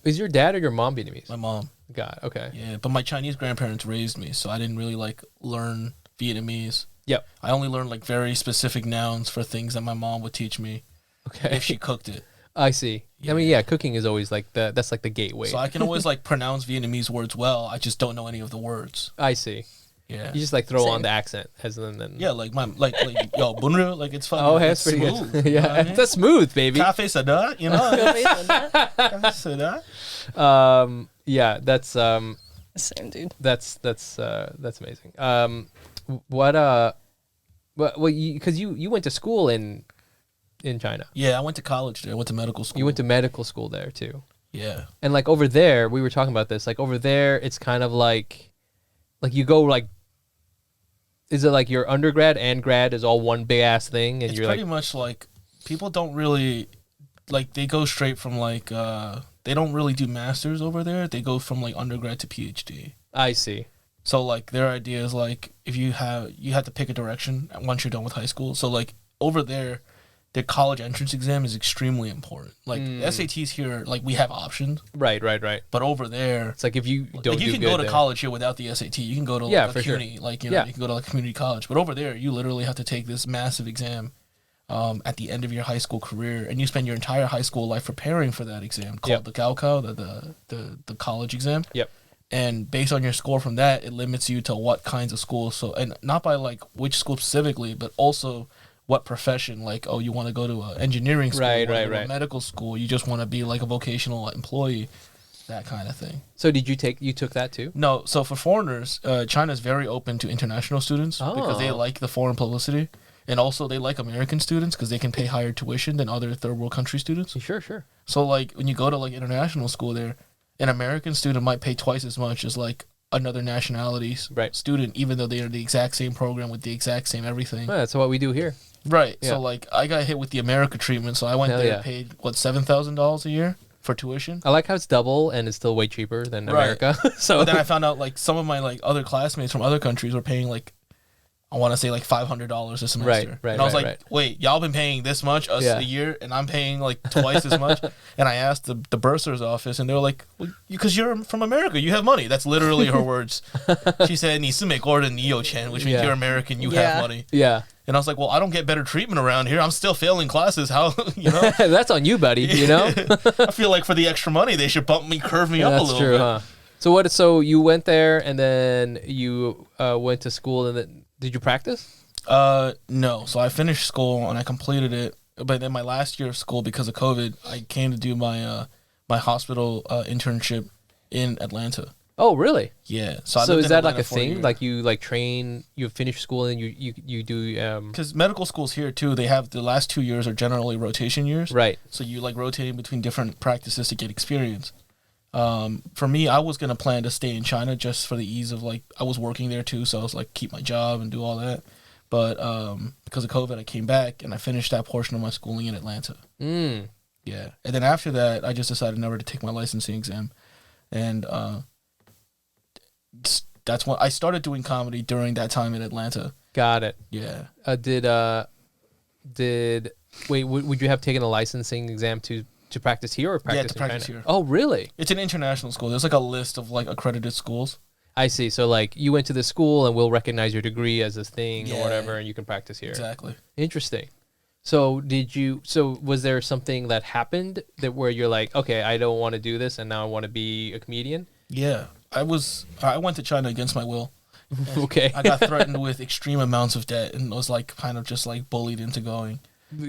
Is your dad or your mom Vietnamese? My mom, God, okay. yeah, but my Chinese grandparents raised me, so I didn't really like learn Vietnamese. Yep. I only learned like very specific nouns for things that my mom would teach me Okay. if she cooked it. I see. I mean, yeah, cooking is always like that's like the gateway. So I can always like pronounce Vietnamese words well. I just don't know any of the words. I see. Yeah. You just like throw on Same. the accent as then. Yeah, like yo, bunra, like it's fucking. Oh, hey, it's that's pretty smooth, good. you know what Yeah, I mean? that's smooth, baby. Cafe sada, you know. Cafe sada. Yeah, that's Same dude. that's amazing. Well, because you went to school in China. Yeah, I went to college there. I went to medical school. You went to medical school there too. Yeah. And like over there, we were talking about this. Like over there, it's kind of like you go like, is it like your undergrad and grad is all one big ass thing, and It's you're pretty like, much like people don't really like they go straight from like they don't really do masters over there. They go from like undergrad to PhD. I see. So like their idea is like if you have to pick a direction once you're done with high school. So like over there, the college entrance exam is extremely important. Like SATs here, like we have options, Right. but over there, It's like if you don't like you do can good go to there. college here without the SAT. You can go to like Yeah, a for sure. CUNY, like you know, Yeah. you can go to like community college. But over there, you literally have to take this massive exam at the end of your high school career, and you spend your entire high school life preparing for that exam called Yep. the Gaokao, the college exam. Yep. And based on your score from that, it limits you to what kinds of schools. So, and not by like which school specifically, but also what profession. Like, oh, you want to go to an engineering school, Right, you wanna right, go to a right. medical school. You just want to be like a vocational employee. that kind of thing. So you took that too? No, so for foreigners, China's very open to international students because they like the foreign publicity. And also they like American students because they can pay higher tuition than other third world country students. Sure. So like when you go to like international school there, an American student might pay twice as much as like another nationality's student, even though they are the exact same program with the exact same everything. Well, that's what we do here. Right. Yeah. So like I got hit with the America treatment, so I went there and paid $7,000 a year for tuition. I like how it's double and it's still way cheaper than America. So but then I found out like some of my like other classmates from other countries were paying like I want to say like $500 a semester. Right. And I was like, wait, y'all been paying this much a year and I'm paying like twice as much? And I asked the bursar's office and they were like, well, because you're from America, you have money. That's literally her words. She said, 你是美国人,你有钱, which means you're American, you have money. Yeah. And I was like, well, I don't get better treatment around here. I'm still failing classes. How, you know? That's on you, buddy, you know? I feel like for the extra money, they should curve me up a little bit. Huh? So you went there and then you went to school and then did you practice? No. So I finished school and I completed it. But then my last year of school, because of COVID, I came to do my my hospital internship in Atlanta. Oh, really? Yeah. So is that like a thing? Like you like train, you finish school and you do because medical schools here too, they have the last 2 years are generally rotation years. Right. So you like rotating between different practices to get experience. For me, I was gonna plan to stay in China just for the ease of like I was working there too, so I was like keep my job and do all that. But because of COVID, I came back and I finished that portion of my schooling in Atlanta. Yeah, and then after that, I just decided never to take my licensing exam, and that's when I started doing comedy during that time in Atlanta. Got it. Yeah. Would you have taken a licensing exam to practice here or practice to practice here? Oh, really? It's an international school. There's like a list of like accredited schools. I see. So like you went to the school and we'll recognize your degree as a thing or whatever, and you can practice here. Exactly. Interesting. So was there something that happened where you're like, okay, I don't want to do this and now I want to be a comedian? Yeah. I went to China against my will. Okay. I got threatened with extreme amounts of debt and was like kind of just like bullied into going.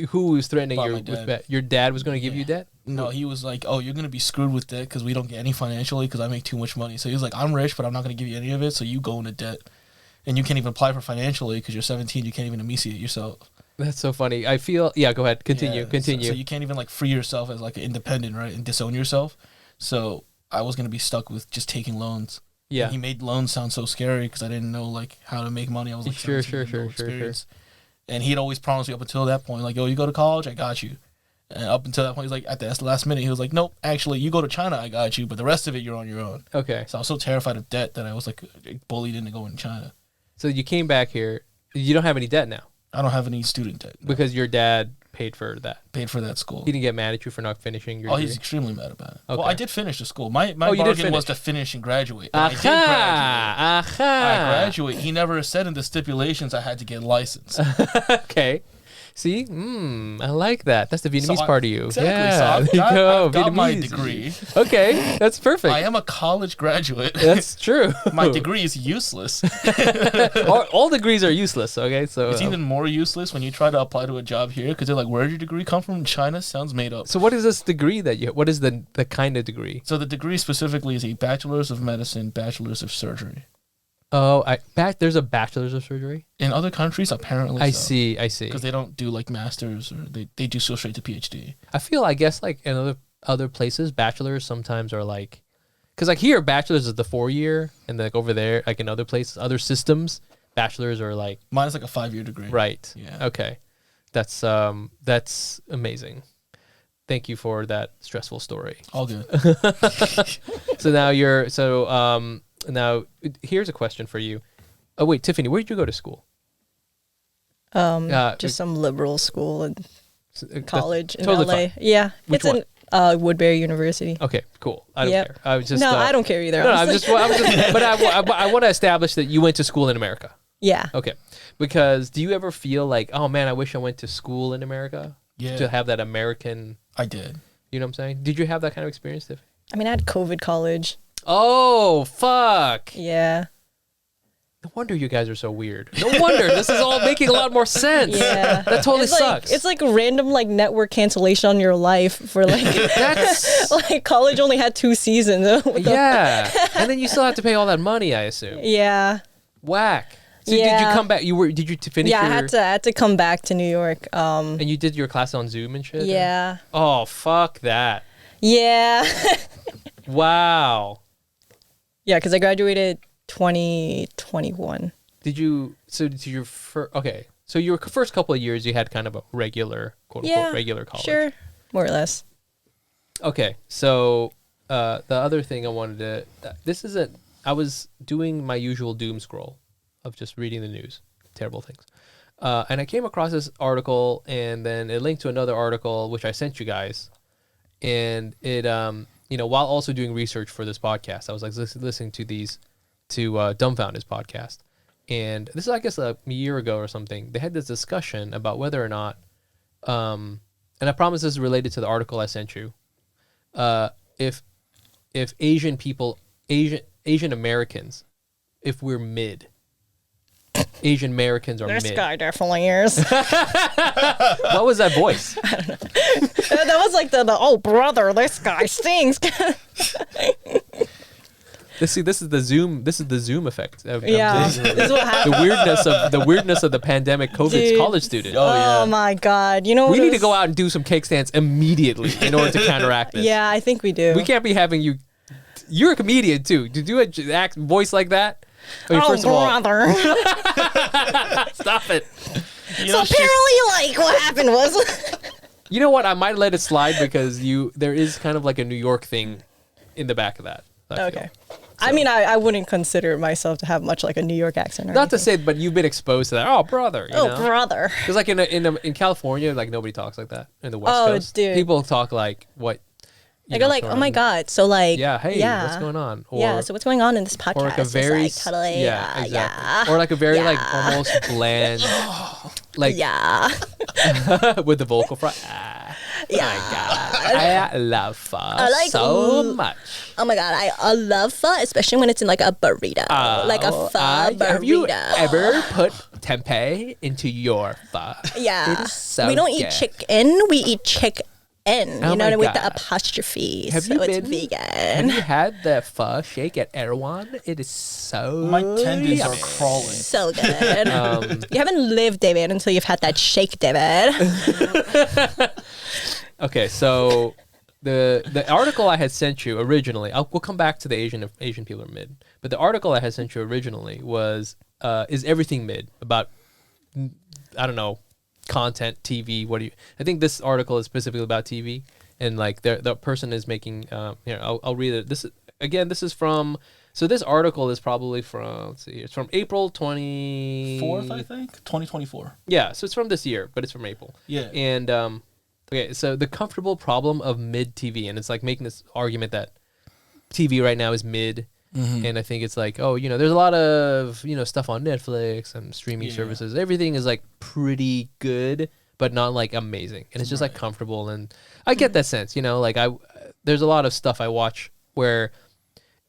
Who was threatening you with debt? Your dad was going to give you debt? No, he was like, oh, you're going to be screwed with debt because we don't get any financially because I make too much money. So he was like, I'm rich, but I'm not going to give you any of it, so you go into debt. And you can't even apply for financially because you're 17, you can't even emaciate yourself. That's so funny. I feel, go ahead, continue. So you can't even like free yourself as like an independent, right, and disown yourself. So I was going to be stuck with just taking loans. Yeah. And he made loans sound so scary because I didn't know like how to make money. I was like, sure. And he'd always promised me up until that point, like, yo, you go to college, I got you. And up until that point, he's like, at the last minute, he was like, nope, actually, you go to China, I got you, but the rest of it, you're on your own. Okay. So I was so terrified of debt that I was like bullied into going to China. So you came back here. You don't have any debt now. I don't have any student debt. No. Because your dad paid for that. Paid for that school. He didn't get mad at you for not finishing your degree? He's extremely mad about it. Okay. Well, I did finish the school. My bargain was to finish and graduate. And I did graduate. I graduate. He never said in the stipulations I had to get licensed. Okay. See? I like that. That's the Vietnamese part of you. Exactly. Yeah. So I've got my degree. Okay. That's perfect. I am a college graduate. That's true. My degree is useless. all degrees are useless, okay? So it's even more useless when you try to apply to a job here because they're like, where did your degree come from? China? Sounds made up. So what is this degree what is the kind of degree? So the degree specifically is a bachelor's of medicine, bachelor's of surgery. Oh, there's a bachelor's of surgery? In other countries, apparently I see. Because they don't do like masters or they do so straight to PhD. I guess like in other places, bachelors sometimes are like, because like here, bachelor's is the 4-year, and like over there, like in other places, other systems, bachelors are like. Mine is like a 5-year degree. Right. Yeah. Okay. That's amazing. Thank you for that stressful story. All good. So now here's a question for you. Oh wait, Tiffany, where did you go to school? Just some liberal school and college in totally LA. fine. Yeah, Which it's in Woodbury University. Okay, cool. I don't care. I was just I don't care either. No, but I want to establish that you went to school in America. Yeah. Okay, because do you ever feel like, oh man, I wish I went to school in America? Yeah. To have that American. I did. You know what I'm saying? Did you have that kind of experience, Tiffany? I mean, I had COVID college. Oh fuck! Yeah. No wonder you guys are so weird. No wonder this is all making a lot more sense. Yeah, that totally it's like, sucks. It's like random like network cancellation on your life for like That's like college only had 2 seasons. yeah, and then you still have to pay all that money, I assume. Yeah. Whack. So did you Yeah. come back? Did you finish? Yeah, your, I had to come back to New York. And you did your class on Zoom and shit. Yeah. Oh fuck that! Yeah. Wow. Yeah, because I graduated 2021. Did you? So did your first? Okay, so your first couple of years you had kind of a regular, quote unquote, regular college. Sure, more or less. Okay, so the other thing I wanted to this isn't. I was doing my usual doom scroll of just reading the news, terrible things, and I came across this article, and then it linked to another article which I sent you guys, and it while also doing research for this podcast, I was like listening to Dumbfounded's podcast. And this is, I guess, a year ago or something. They had this discussion about whether or not, and I promise this is related to the article I sent you. If Asian people, Asian Americans, if we're mid, Asian Americans are This mid. guy definitely is. What was that voice? That was like the oh brother, this guy stinks. This is the Zoom effect. Yeah, this is what happened. The weirdness of the pandemic COVID Dude. college student. Oh my god, you know We what need to is- go out and do some cake stands immediately in order to counteract this. Yeah, I think we do. We can't be having you. You're a comedian too. To do an act voice like that. I mean, first of all, brother. stop it. So apparently, like, what happened was. You know what? I might let it slide because there is kind of like a New York thing in the back of that. I feel. Okay. I mean, I wouldn't consider myself to have much like a New York accent. Or Not to anything. say, but you've been exposed to that. Oh, brother. You know? Brother. Because like in California, like nobody talks like that. In the West Oh, Coast, dude. people talk like what. I go like, oh my god. So like, Yeah. Hey, what's going on? Or, yeah. So what's going on in this podcast? or like a It's very like, totally. yeah, exactly. Yeah. Or like a very Yeah. like almost bland, like Yeah. with the vocal fry. Yeah. My God, I love pho like- so much. Oh my god, I love pho, especially when it's in like a burrito, like a pho burrito. Have you ever put tempeh into your pho? Yeah. It is so we don't eat good. chicken. We eat chicken. Oh You know, my with the God. apostrophe. Have so you it's been? vegan. Have you had the pho shake at Erewhon? It is so My tendons are yummy. crawling. So good. You haven't lived, David, until you've had that shake, David. Okay, so the article I had sent you originally, we'll come back to the Asian people are mid, but the article I had sent you originally was is everything mid about, I don't know, content, TV. I think this article is specifically about TV, and like the person is making. Here, I'll read it. This is from. So this article is probably from. Let's see, it's from April 4th, I think, 2024. Yeah, so it's from this year, but it's from April. Yeah. And okay, so the comfortable problem of mid TV, and it's like making this argument that TV right now is mid, and I think it's like, oh, there's a lot of stuff on Netflix and streaming services. Everything is like pretty good, but not like amazing, and it's just like comfortable. And I get that sense, like there's a lot of stuff I watch where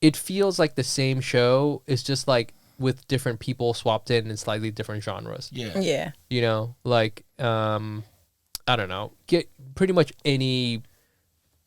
it feels like the same show is just like with different people swapped in slightly different genres. Yeah. Yeah. Like I don't know, get pretty much any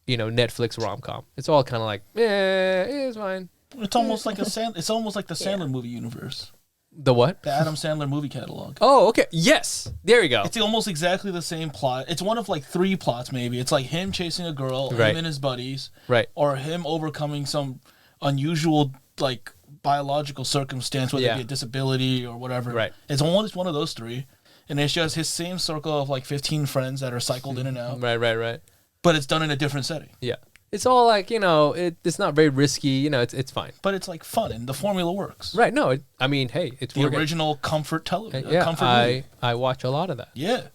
Netflix rom-com. It's all kind of like, it's fine. It's almost like it's almost like the Sandler movie universe. The what? The Adam Sandler movie catalog. Oh, okay. Yes. There you go. It's almost exactly the same plot. It's one of like 3 plots maybe. It's like him chasing a girl, Right. him and his buddies, Right. or him overcoming some unusual like biological circumstance, whether it be a disability or whatever. Right. It's almost one of those 3. And it's just his same circle of like 15 friends that are cycled in and out. Right. But it's done in a different setting. Yeah. It's all like, it's not very risky. It's fine. But it's like fun and the formula works. Right. No, I mean, hey, it's The working. original comfort television. Yeah, Comfort movie. I watch a lot of that. Yeah.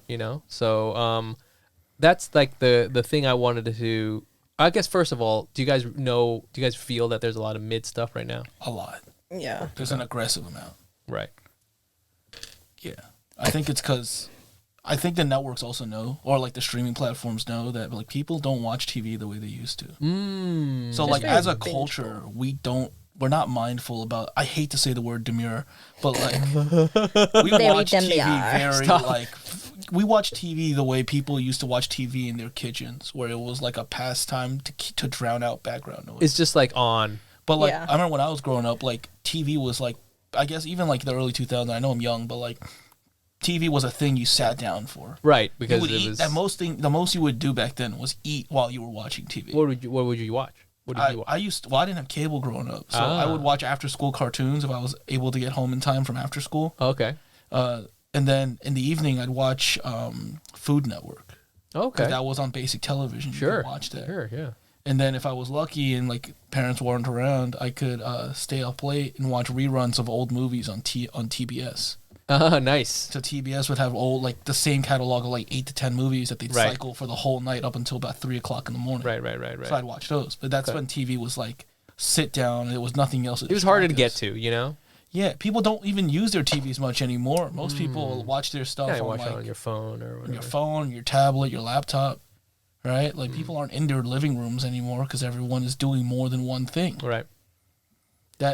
So that's like the thing I wanted to. I guess first of all, do you guys feel that there's a lot of mid stuff right now? A lot. Yeah. There's an aggressive amount. Right. Yeah. I think it's because I think the networks also know, or like the streaming platforms know, that like people don't watch TV the way they used to. So like very as a binge-ful. culture, we don't. we're not mindful about. I hate to say the word demure, but like we Very watch TV demure. very like we watch TV the way people used to watch TV in their kitchens, where it was like a pastime to drown out background noise. It's just like on. But like Yeah. I remember when I was growing up, like TV was like, I guess even like the early 2000s. I know I'm young, but like TV was a thing you sat down for. Right, You because would it eat. was. The most you would do back then was eat while you were watching TV. What would you watch? What did you watch? I didn't have cable growing up, so I would watch after school cartoons if I was able to get home in time from after school. Okay. And then in the evening I'd watch Food Network. Okay. That was on basic television. You Sure. could watch that. Sure. Yeah. And then if I was lucky and like parents weren't around, I could stay up late and watch reruns of old movies on TBS. Nice. So TBS would have the same catalog of like 8 to 10 movies that they'd cycle for the whole night up until about 3:00 in the morning. Right. So I'd watch those. But that's when TV was like sit down. There was nothing else. It was harder to get to, you know. Yeah, people don't even use their TVs much anymore. Most people watch their stuff Yeah, you on watch like it on your phone or whatever. your phone, your tablet, your laptop, right? Like people aren't in their living rooms anymore because everyone is doing more than one thing. Right.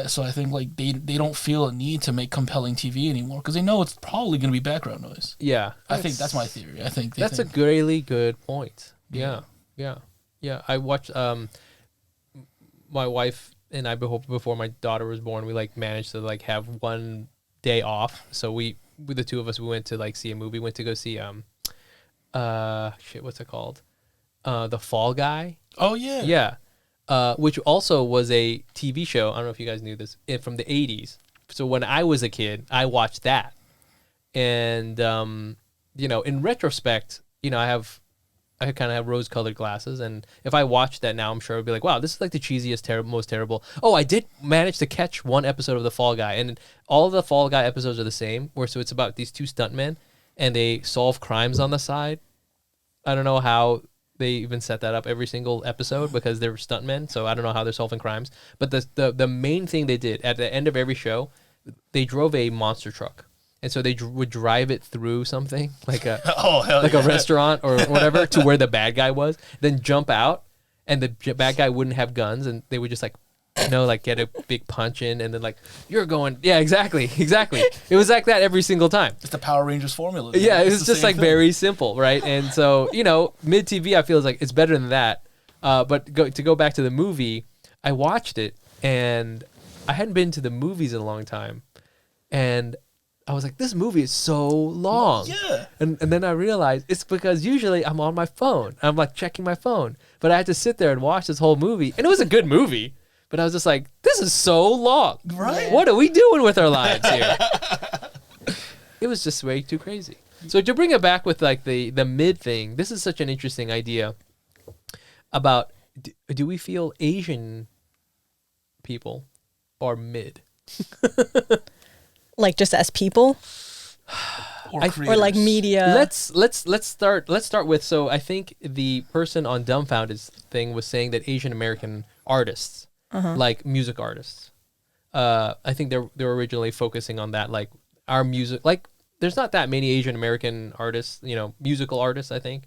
So I think like they don't feel a need to make compelling TV anymore because they know it's probably going to be background noise. Yeah. I think that's my theory. I think that's a really good point. Yeah. I watched my wife and I before my daughter was born, we like managed to like have one day off. So we the two of us, we went to like see a movie. Went to go see what's it called? The Fall Guy. Oh yeah. Yeah. Which also was a TV show. I don't know if you guys knew this, from the 80s. So when I was a kid, I watched that. And, in retrospect, I kind of have rose-colored glasses. And if I watched that now, I'm sure I'd be like, wow, this is like the cheesiest, most terrible. Oh, I did manage to catch one episode of The Fall Guy. And all of the Fall Guy episodes are the same. So it's about these two stuntmen, and they solve crimes on the side. I don't know how they even set that up every single episode because they're stuntmen, so I don't know how they're solving crimes. But the main thing they did at the end of every show, they drove a monster truck, and so they would drive it through something like a a restaurant or whatever to where the bad guy was, then jump out, and the bad guy wouldn't have guns, and they would just like get a big punch in, and then like you're going, yeah, exactly. It was like that every single time. It's the Power Rangers formula. Yeah, it was just like very simple, right? And so mid TV, I feel like it's better than that. But to go back to the movie, I watched it, and I hadn't been to the movies in a long time, and I was like, this movie is so long. Yeah. And then I realized it's because usually I'm on my phone. I'm like checking my phone, but I had to sit there and watch this whole movie, and it was a good movie. But I was just like, this is so long. Right. What are we doing with our lives here? It was just way too crazy. So to bring it back with like the mid thing, this is such an interesting idea about do we feel Asian people are mid? Like just as people Or or like media. Let's start with, so I think the person on Dumbfounded's thing was saying that Asian American artists, like music artists, I think they're originally focusing on that, like our music, like there's not that many Asian American artists, musical artists, I think.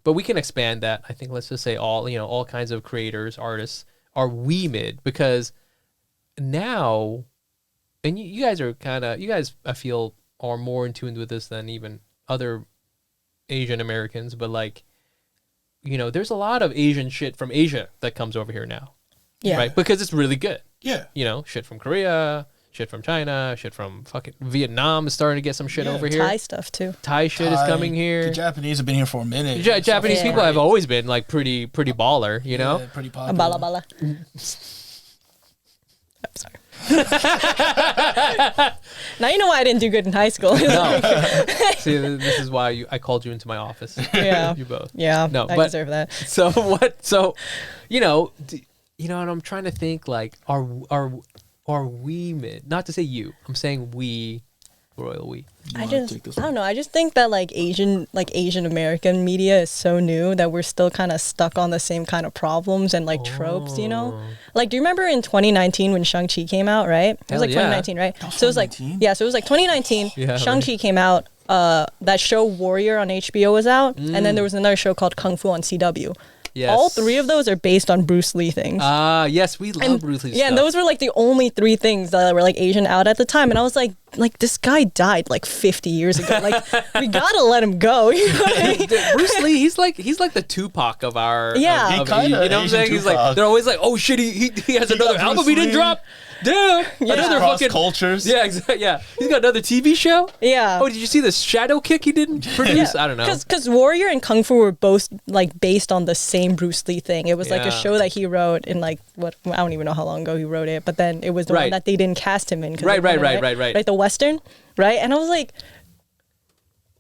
But we can expand that. I think let's just say all kinds of creators, artists are we mid, because now, and you guys I feel are more in tune with this than even other Asian Americans, but like, there's a lot of Asian shit from Asia that comes over here now. Yeah. Right? Because it's really good. Yeah. Shit from Korea, shit from China, shit from fucking Vietnam is starting to get some shit over here. Thai stuff too. Thai shit is coming here. The Japanese have been here for a minute. Japanese people have always been like pretty baller, Yeah, pretty popular. Bala bala. I'm sorry. Now you know why I didn't do good in high school. No. See, this is why I called you into my office. Yeah. You both. Yeah. No, I but deserve that. So what? So, and I'm trying to think like, are we mid? Not to say you. I'm saying we, royal we. I don't know. I just think that like Asian American media is so new that we're still kind of stuck on the same kind of problems and like tropes, Like, do you remember in 2019 when Shang-Chi came out, right? It was like 2019, right? So it was like, 2019? so it was like 2019. Yeah, Shang-Chi came out. That show Warrior on HBO was out. And then there was another show called Kung Fu on CW. Yes. all three of those are based on Bruce Lee things. Yes, we love Bruce Lee Yeah, stuff. and those were like the only three things that were like Asian out at the time. And I was like this guy died like 50 years ago. Like, we gotta let him go. You know what I mean? Bruce Lee, he's like the Tupac of our Yeah. of, He kinda you know what I'm Asian saying? He's like, Tupac. they're always like, oh shit, he has another got album Bruce he didn't Lee. drop. Damn, another Cross fucking cultures. Yeah, exactly. Yeah, he's got another TV show. Yeah. Oh, did you see the shadow kick he didn't produce? I don't know. Because Warrior and Kung Fu were both like based on the same Bruce Lee thing. It was like a Yeah. show that he wrote in like what I don't even know how long ago he wrote it, but then it was the one Right. that they didn't cast him in. 'Cause Right, they wanted, right. Like the Western, right? And I was like,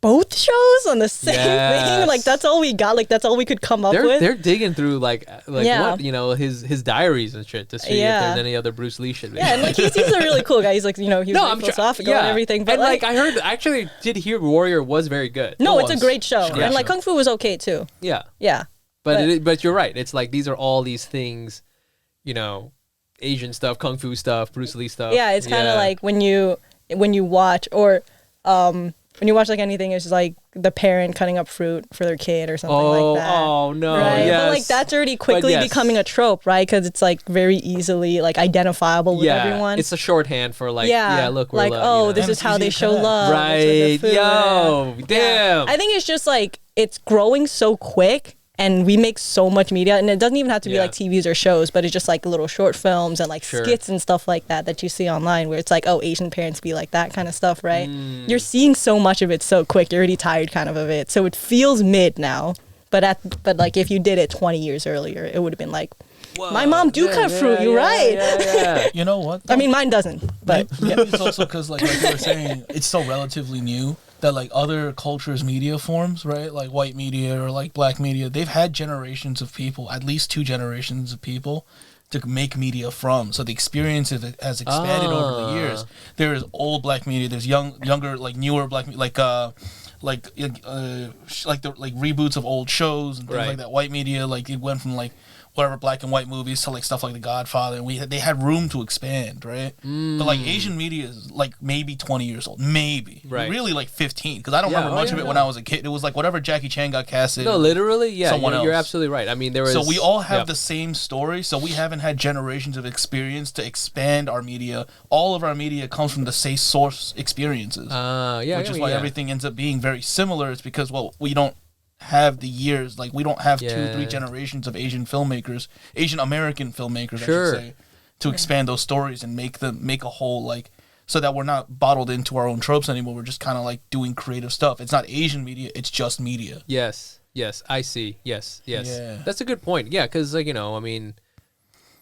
both shows on the same Yes. thing. Like that's all we got. Like that's all we could come up with. They're digging through like Yeah. what his diaries and shit to see if Yeah. there's any other Bruce Lee shit. Yeah, and like he's a really cool guy. He's like, he was like philosophical and everything. But and like I actually did hear Warrior was very good. no, It it's a was. great show. It's a great And like show. Kung Fu was okay too. Yeah, Yeah. but you're right. It's like these are all these things, Asian stuff, Kung Fu stuff, Bruce Lee stuff. Yeah, it's kind of like when you watch or when you watch like anything, it's just like the parent cutting up fruit for their kid or something like that. Oh no! Right, Yes. but like that's already quickly yes. becoming a trope, right? Because it's like very easily like identifiable with everyone. It's a shorthand for like look, we're like love, this And is it's how easy they to show connect. love. right? It's with the food, Yo, yeah. damn. I think it's just like it's growing so quick. And we make so much media, and it doesn't even have to be Yeah. like TVs or shows, but it's just like little short films and like Sure. skits and stuff like that you see online, where it's like, oh, Asian parents be like that kind of stuff, right? Mm. You're seeing so much of it so quick, you're already tired kind of it, so it feels mid now. But like if you did it 20 years earlier, it would have been like, my mom do cut fruit. You're right. Yeah. You know what? I mean, mine doesn't, but Maybe it's also because like you were saying, it's so relatively new that like other cultures' media forms, right? Like white media or like black media, they've had generations of people, at least 2 generations of people, to make media from. So the experience has expanded over the years. There is old black media. There's younger, like newer black media, like the reboots of old shows and things Right. like that. White media, like it went from like whatever black and white movies to like stuff like The Godfather, and they had room to expand, right? But like Asian media is like maybe 20 years old, maybe Right. really like 15, because I don't Yeah, remember much yeah, of it no. when I was a kid. It was like whatever Jackie Chan got casted. No, literally, yeah. Someone You're else. absolutely right. I mean, there was. So we all have yeah. the same story. So we haven't had generations of experience to expand our media. All of our media comes from the same source experiences, Yeah, which I is mean, why yeah. everything ends up being very similar. It's because we don't have the years, like we don't have 2-3 generations of Asian filmmakers, Asian American filmmakers, Sure. I should say, to expand those stories and make a whole, like, so that we're not bottled into our own tropes anymore. We're just kind of like doing creative stuff. It's not Asian media, it's just media. Yes, I see. Yes. Yeah. That's a good point. Yeah, because like I mean,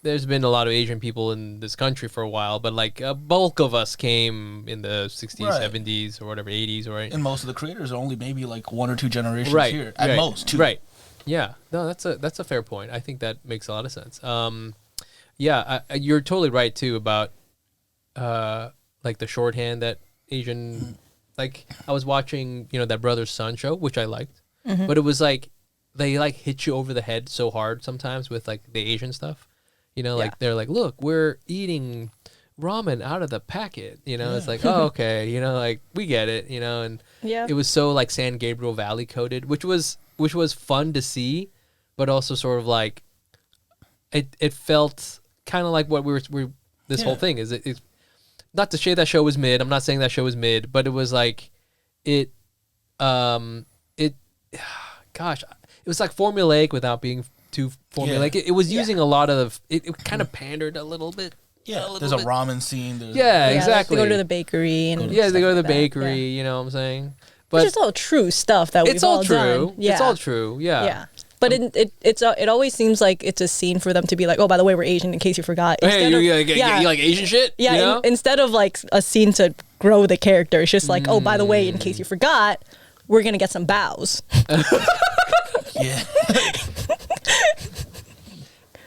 there's been a lot of Asian people in this country for a while, but like a bulk of us came in the 60s, Right. 70s, or whatever, 80s, right? And most of the creators are only maybe like 1 or 2 generations Right. here at right, most. 2. Right. Yeah. No, that's a fair point. I think that makes a lot of sense. Yeah, you're totally right too about like the shorthand that Asian. Like I was watching, that Brother's Son show, which I liked, but it was like they like hit you over the head so hard sometimes with like the Asian stuff. Like they're like, look, we're eating ramen out of the packet. It's like, oh, okay, like we get it. And Yeah. it was so like San Gabriel Valley coded, which was fun to see, but also sort of like it felt kind of like what we're this whole thing is. It's not to say that show was mid. I'm not saying that show was mid, but it was like it gosh, it was like formulaic without being too formulaic. Yeah. It was using a lot of it kind of pandered a little bit. Yeah, little there's a bit. ramen scene. There's, Yeah, like, exactly. they go to the bakery and Yeah, they go to the stuff like that. bakery. Yeah. You know what I'm saying? Which But is all true stuff that we've it's all true. done. Yeah. It's all true. Yeah. Yeah. But it always seems like it's a scene for them to be like, oh, by the way, we're Asian, in case you forgot. Hey, Instead you of- like Asian shit? Yeah, You know? instead of like a scene to grow the character, it's just like, oh, by the way, in case you forgot, we're gonna get some bows. Yeah.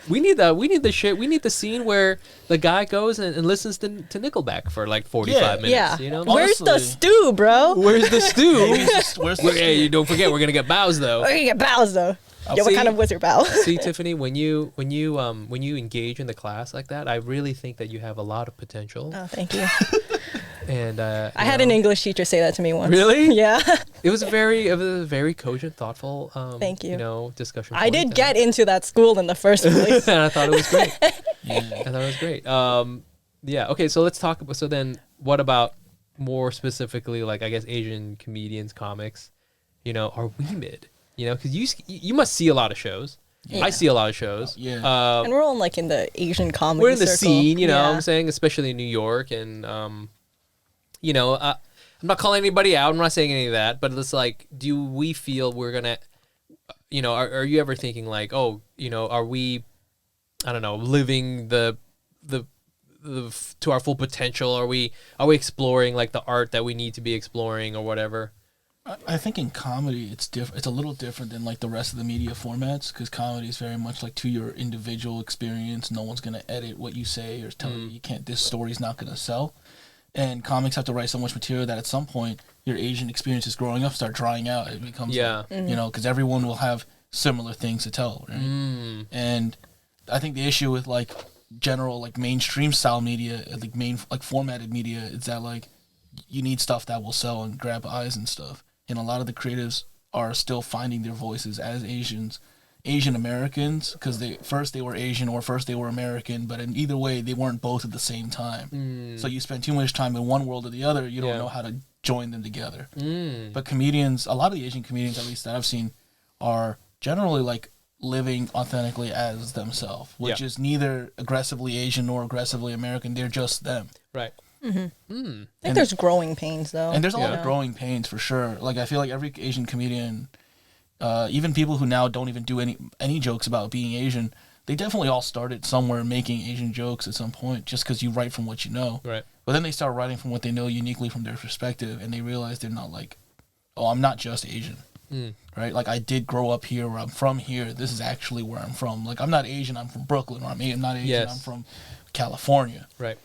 We need the shit. We need the scene where the guy goes and listens to Nickelback for like 45 minutes. Yeah. You know? Where's the Honestly. stew, bro? Where's the stew? Maybe it's just- where's the Hey, you don't forget, we're gonna get bows though. We're gonna get bows though. Yeah, what See- kind of wizard bow? See, Tiffany, when you engage in the class like that, I really think that you have a lot of potential. Oh, thank you. And I had an English teacher say that to me once. Really? Yeah. It was a very cogent, thoughtful, Thank you. Discussion. I did get into that school in the first place. And I thought it was great. Yeah. I thought it was great. Yeah. Okay. So let's talk about. So then, what about more specifically, like I guess Asian comedians, comics? Are we mid? Because you must see a lot of shows. Yeah. I see a lot of shows. Yeah. And we're all like in the Asian comedy We're in the circle. scene, what Yeah. I'm saying, especially in New York. And, I'm not calling anybody out. I'm not saying any of that. But it's like, do we feel we're going to, are you ever thinking like, oh, are we, I don't know, living the to our full potential? Are we exploring like the art that we need to be exploring or whatever? I think in comedy it's it's a little different than like the rest of the media formats, because comedy is very much like to your individual experience. No one's gonna edit what you say or tell you can't. This story's not gonna sell. And comics have to write so much material that at some point your Asian experiences growing up start drying out. It becomes because everyone will have similar things to tell, right? And I think the issue with like general like mainstream style media, like formatted media, is that like you need stuff that will sell and grab eyes and stuff. And a lot of the creatives are still finding their voices as Asian Americans, because they were Asian or first they were American, but in either way they weren't both at the same time. So you spend too much time in one world or the other, you don't know how to join them together. But comedians, a lot of the Asian comedians at least that I've seen, are generally like living authentically as themselves, which is neither aggressively Asian nor aggressively American. They're just them. Right. I think there's growing pains though. And there's a lot of growing pains for sure. Like I feel like every Asian comedian, even people who now don't even do any jokes about being Asian, they definitely all started somewhere making Asian jokes at some point, just because you write from what you know. Right. But then they start writing from what they know uniquely from their perspective, and they realize they're not like, oh, I'm not just Asian. Right? Like I did grow up here, or I'm from here. This is actually where I'm from. Like I'm not Asian, I'm from Brooklyn, or I'm not Asian, I'm from California. Right.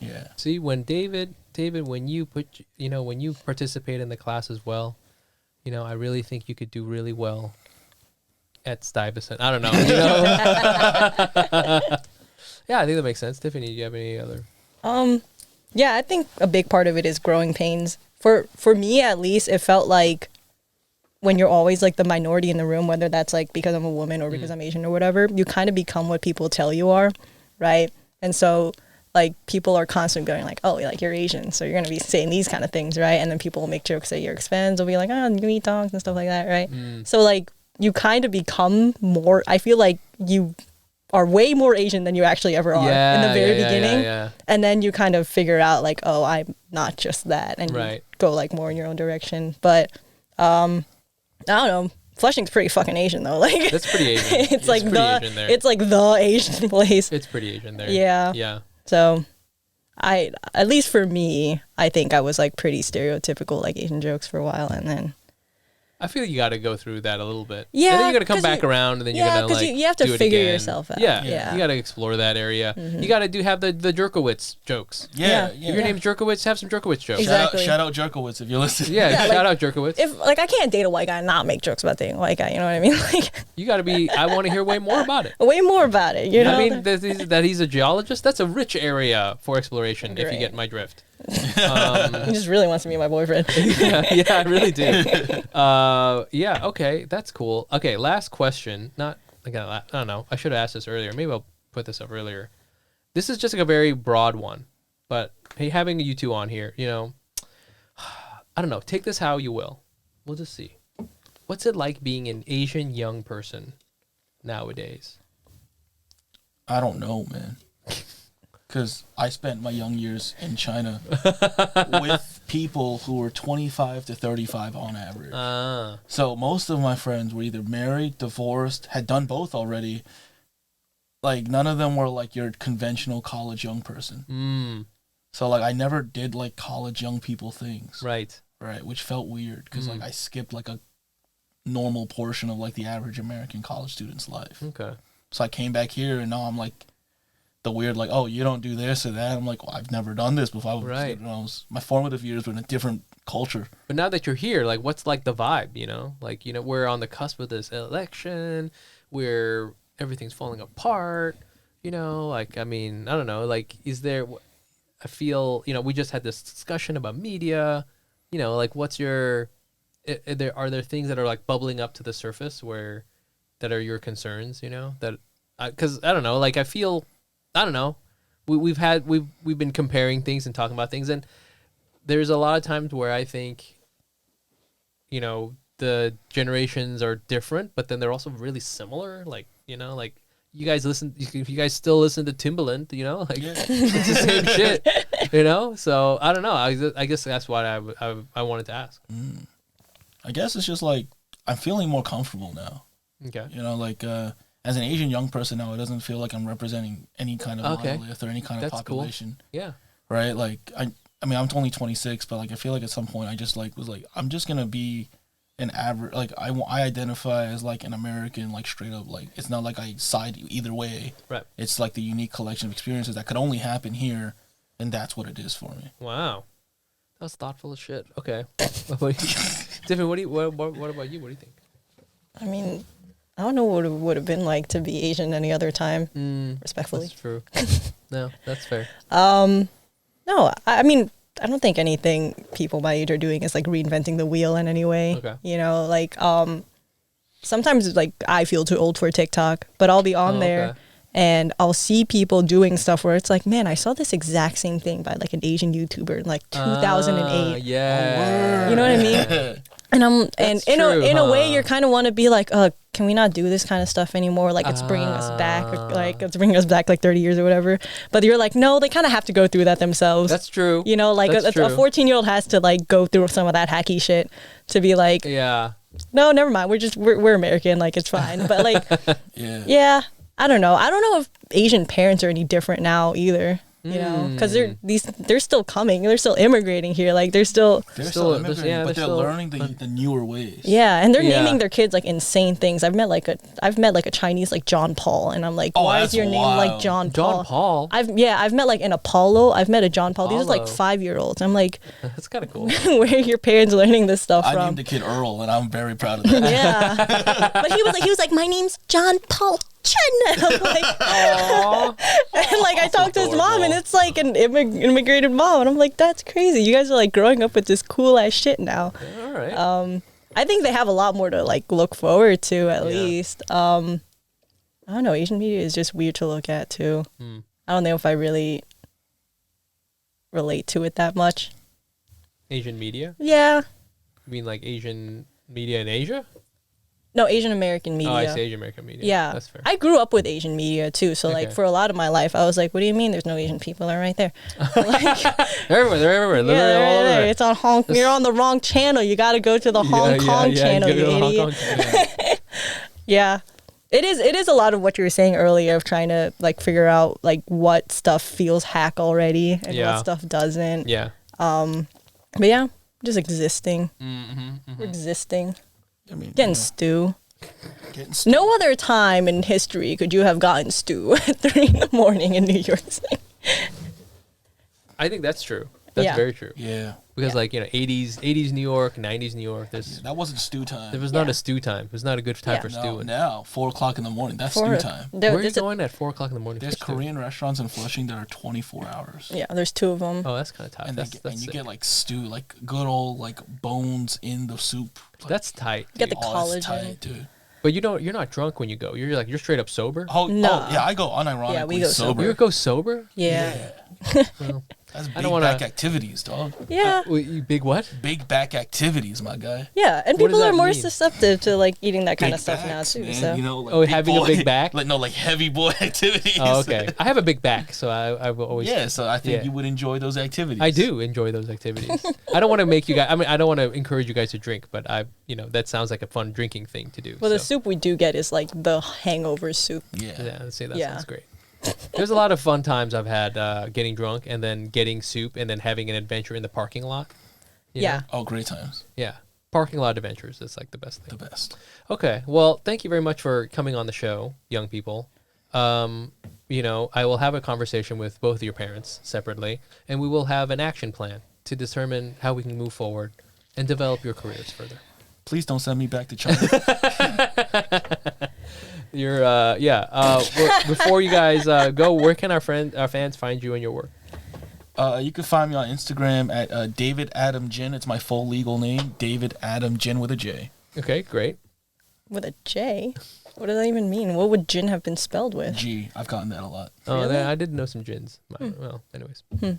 Yeah. See, when David, when you when you participate in the class as well, I really think you could do really well at Stuyvesant. I don't know. Yeah, I think that makes sense. Tiffany, do you have any other? Yeah, I think a big part of it is growing pains. For me, at least, it felt like when you're always like the minority in the room, whether that's like because I'm a woman or because I'm Asian or whatever, you kind of become what people tell you are, right? And so like people are constantly going like, oh, like you're Asian, so you're gonna be saying these kind of things, right? And then people will make jokes at your expense. They'll be like, oh, you eat dogs and stuff like that, right? So like you kind of become more. I feel like you are way more Asian than you actually ever are in the very beginning. And then you kind of figure out like, oh, I'm not just that, and you go like more in your own direction. But I don't know. Flushing's pretty fucking Asian though. Like that's pretty Asian. It's like it's like the Asian place. It's pretty Asian there. Yeah. Yeah. So at least for me, I think I was like pretty stereotypical like Asian jokes for a while, and then I feel you got to go through that a little bit. Yeah, and then you got to come back around, and then you're gonna like you have to do it figure again. yourself out. Yeah. You got to explore that area. You got to have the Jerkowitz jokes. Yeah. If your name's Jerkowitz, have some Jerkowitz jokes. Exactly. Shout out Jerkowitz if you're listening. Yeah, shout like, out Jerkowitz. If like I can't date a white guy and not make jokes about dating a white guy, you know what I mean? Like you got to be. I want to hear way more about it. Way more about it. You know. I mean, that he's a geologist. That's a rich area for exploration. If you get my drift. He just really wants to be my boyfriend. yeah, I really do. Yeah, okay, that's cool. Okay, last question. I don't know. I should have asked this earlier. Maybe I'll put this up earlier. This is just like a very broad one, but hey, having you two on here, I don't know. Take this how you will. We'll just see. What's it like being an Asian young person nowadays? I don't know, man. Because I spent my young years in China with people who were 25 to 35 on average. So most of my friends were either married, divorced, had done both already. Like, none of them were, like, your conventional college young person. So, like, I never did, like, college young people things. Right. Right, which felt weird. Because, like, I skipped, like, a normal portion of, like, the average American college student's life. Okay. So I came back here, and now I'm, like, the weird, like, oh, you don't do this or that. I'm like, well, I've never done this before. Right. My formative years were in a different culture. But now that you're here, like, what's like the vibe, Like, we're on the cusp of this election where everything's falling apart, Like, I mean, I don't know. Like, is there, I feel, we just had this discussion about media, like what's your, are there things that are like bubbling up to the surface that are your concerns, that, cause I don't know, like I feel, I don't know, we've been comparing things and talking about things, and there's a lot of times where I think, the generations are different, but then they're also really similar. Like, like you guys still listen to Timbaland, like it's the same shit, So I don't know. I guess that's what I wanted to ask. I guess it's just like I'm feeling more comfortable now. Okay. Like as an Asian young person now, it doesn't feel like I'm representing any kind of monolith or any kind of population. Cool. Yeah. Right. Like I mean, I'm only 26, but like I feel like at some point I just like was like I'm just gonna be an average. Like I identify as like an American, like straight up. Like it's not like I side either way. Right. It's like the unique collection of experiences that could only happen here, and that's what it is for me. Wow, that was thoughtful as shit. Okay. Tiffany, what about you? What do you think? I mean, I don't know what it would have been like to be Asian any other time. Respectfully. That's true. No, that's fair. No, I mean, I don't think anything people my age are doing is like reinventing the wheel in any way. Okay. Like sometimes like I feel too old for TikTok, but I'll be on there and I'll see people doing stuff where it's like, man, I saw this exact same thing by like an Asian YouTuber in like 2008. Yeah. You know what I mean? And in a way, you kind of want to be like, can we not do this kind of stuff anymore? Like it's bringing us back, like 30 years or whatever. But you're like, no, they kind of have to go through that themselves. That's true. Like a 14-year-old has to like go through some of that hacky shit to be like, no, never mind. We're American. Like it's fine. But like, yeah, I don't know. I don't know if Asian parents are any different now either. Because they're still coming, they're still immigrating here, like they're still immigrating, but they're learning the newer ways. Yeah, and they're naming their kids like insane things. I've met like a Chinese like John Paul, and I'm like, why is your name like John Paul? John Paul. I've met like an Apollo. I've met a John Paul. These are like 5-year-olds. I'm like, that's kind of cool. Where are your parents learning this stuff from? I named the kid Earl, and I'm very proud of that. Yeah, but he was like, my name's John Paul Chen. And I'm like, and like I talked to his mom, and it's like an immigrated mom, and I'm like, that's crazy. You guys are like growing up with this cool ass shit now. Yeah, all right. I think they have a lot more to like look forward to at least. I don't know. Asian media is just weird to look at too. I don't know if I really relate to it that much. Asian media? Yeah. You mean like Asian media in Asia? No, Asian American media. Oh, I see, Asian American media. Yeah. That's fair. I grew up with Asian media too, so like for a lot of my life, I was like, what do you mean there's no Asian people? They're right there. Like, they're everywhere. They're all over. It's on Hong Kong. You're on the wrong channel. You got to go to the Hong Kong channel, you idiot. Yeah. It is a lot of what you were saying earlier of trying to like figure out like what stuff feels hack already and what stuff doesn't. Yeah. But yeah, just existing. We're existing. I mean, getting stew. No other time in history could you have gotten stew at 3 a.m. in New York City. I think that's true. That's very true. Yeah. Because 80s New York, 90s New York, that wasn't stew time. There was not a stew time. It was not a good time for stewing. Now, 4 o'clock in the morning, that's stew time. Where are you going at 4 o'clock in the morning? There's Korean restaurants in Flushing that are 24 hours. Yeah, there's 2 of them. Oh, that's kind of tight. And you get like stew, like good old like bones in the soup. Like, that's tight. Get the collagen, dude. But you're not drunk when you go. You're straight up sober. No. Yeah, I go unironically. Yeah, we go sober. You go sober? Yeah. Well, that's big back activities, dog. Yeah. Big what? Big back activities, my guy. Yeah, and people are more susceptible to like eating that kind of stuff now too. Man, so like having a big back? Like heavy boy activities. Oh, okay. I have a big back, so I will always. Yeah, so I think you would enjoy those activities. I do enjoy those activities. I don't want to make you guys. I mean, I don't want to encourage you guys to drink, but that sounds like a fun drinking thing to do. Well, the soup we do get is like the hangover soup. Yeah. Let's say that sounds great. There's a lot of fun times I've had getting drunk and then getting soup and then having an adventure in the parking lot. You know? Oh, great times. Yeah. Parking lot adventures is like the best thing. The best. Okay. Well, thank you very much for coming on the show, young people. I will have a conversation with both of your parents separately, and we will have an action plan to determine how we can move forward and develop your careers further. Please don't send me back to China. Before you guys go, where can our fans find you and your work? You can find me on Instagram at David Adam Jin. It's my full legal name, David Adam Jin with a J. Okay, great. With a J? What does that even mean? What would Jin have been spelled with? G. I've gotten that a lot. Oh, Really? I did know some gins. Well, anyways. You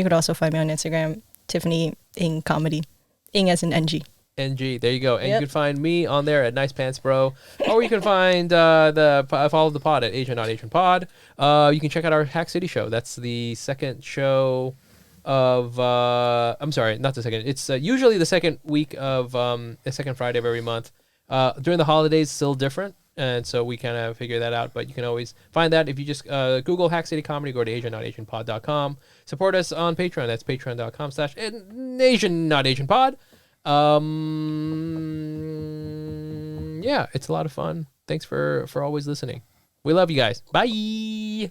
could also find me on Instagram, Tiffany Ing Comedy. Ing as in NG. NG, there you go. And Yep. you can find me on there at Nice Pants Bro, or you can find follow the pod at Asian Not Asian Pod. You can check out our Hack City show. That's the second show of I'm sorry, not the second. It's usually the second week of the second Friday of every month. During the holidays, still different, and so we kind of figure that out. But you can always find that if you just Google Hack City Comedy, go to AsianNotAsianPod.com. Support us on Patreon. That's patreon.com/AsianNotAsianPod. Yeah, it's a lot of fun. Thanks for always listening. We love you guys. Bye.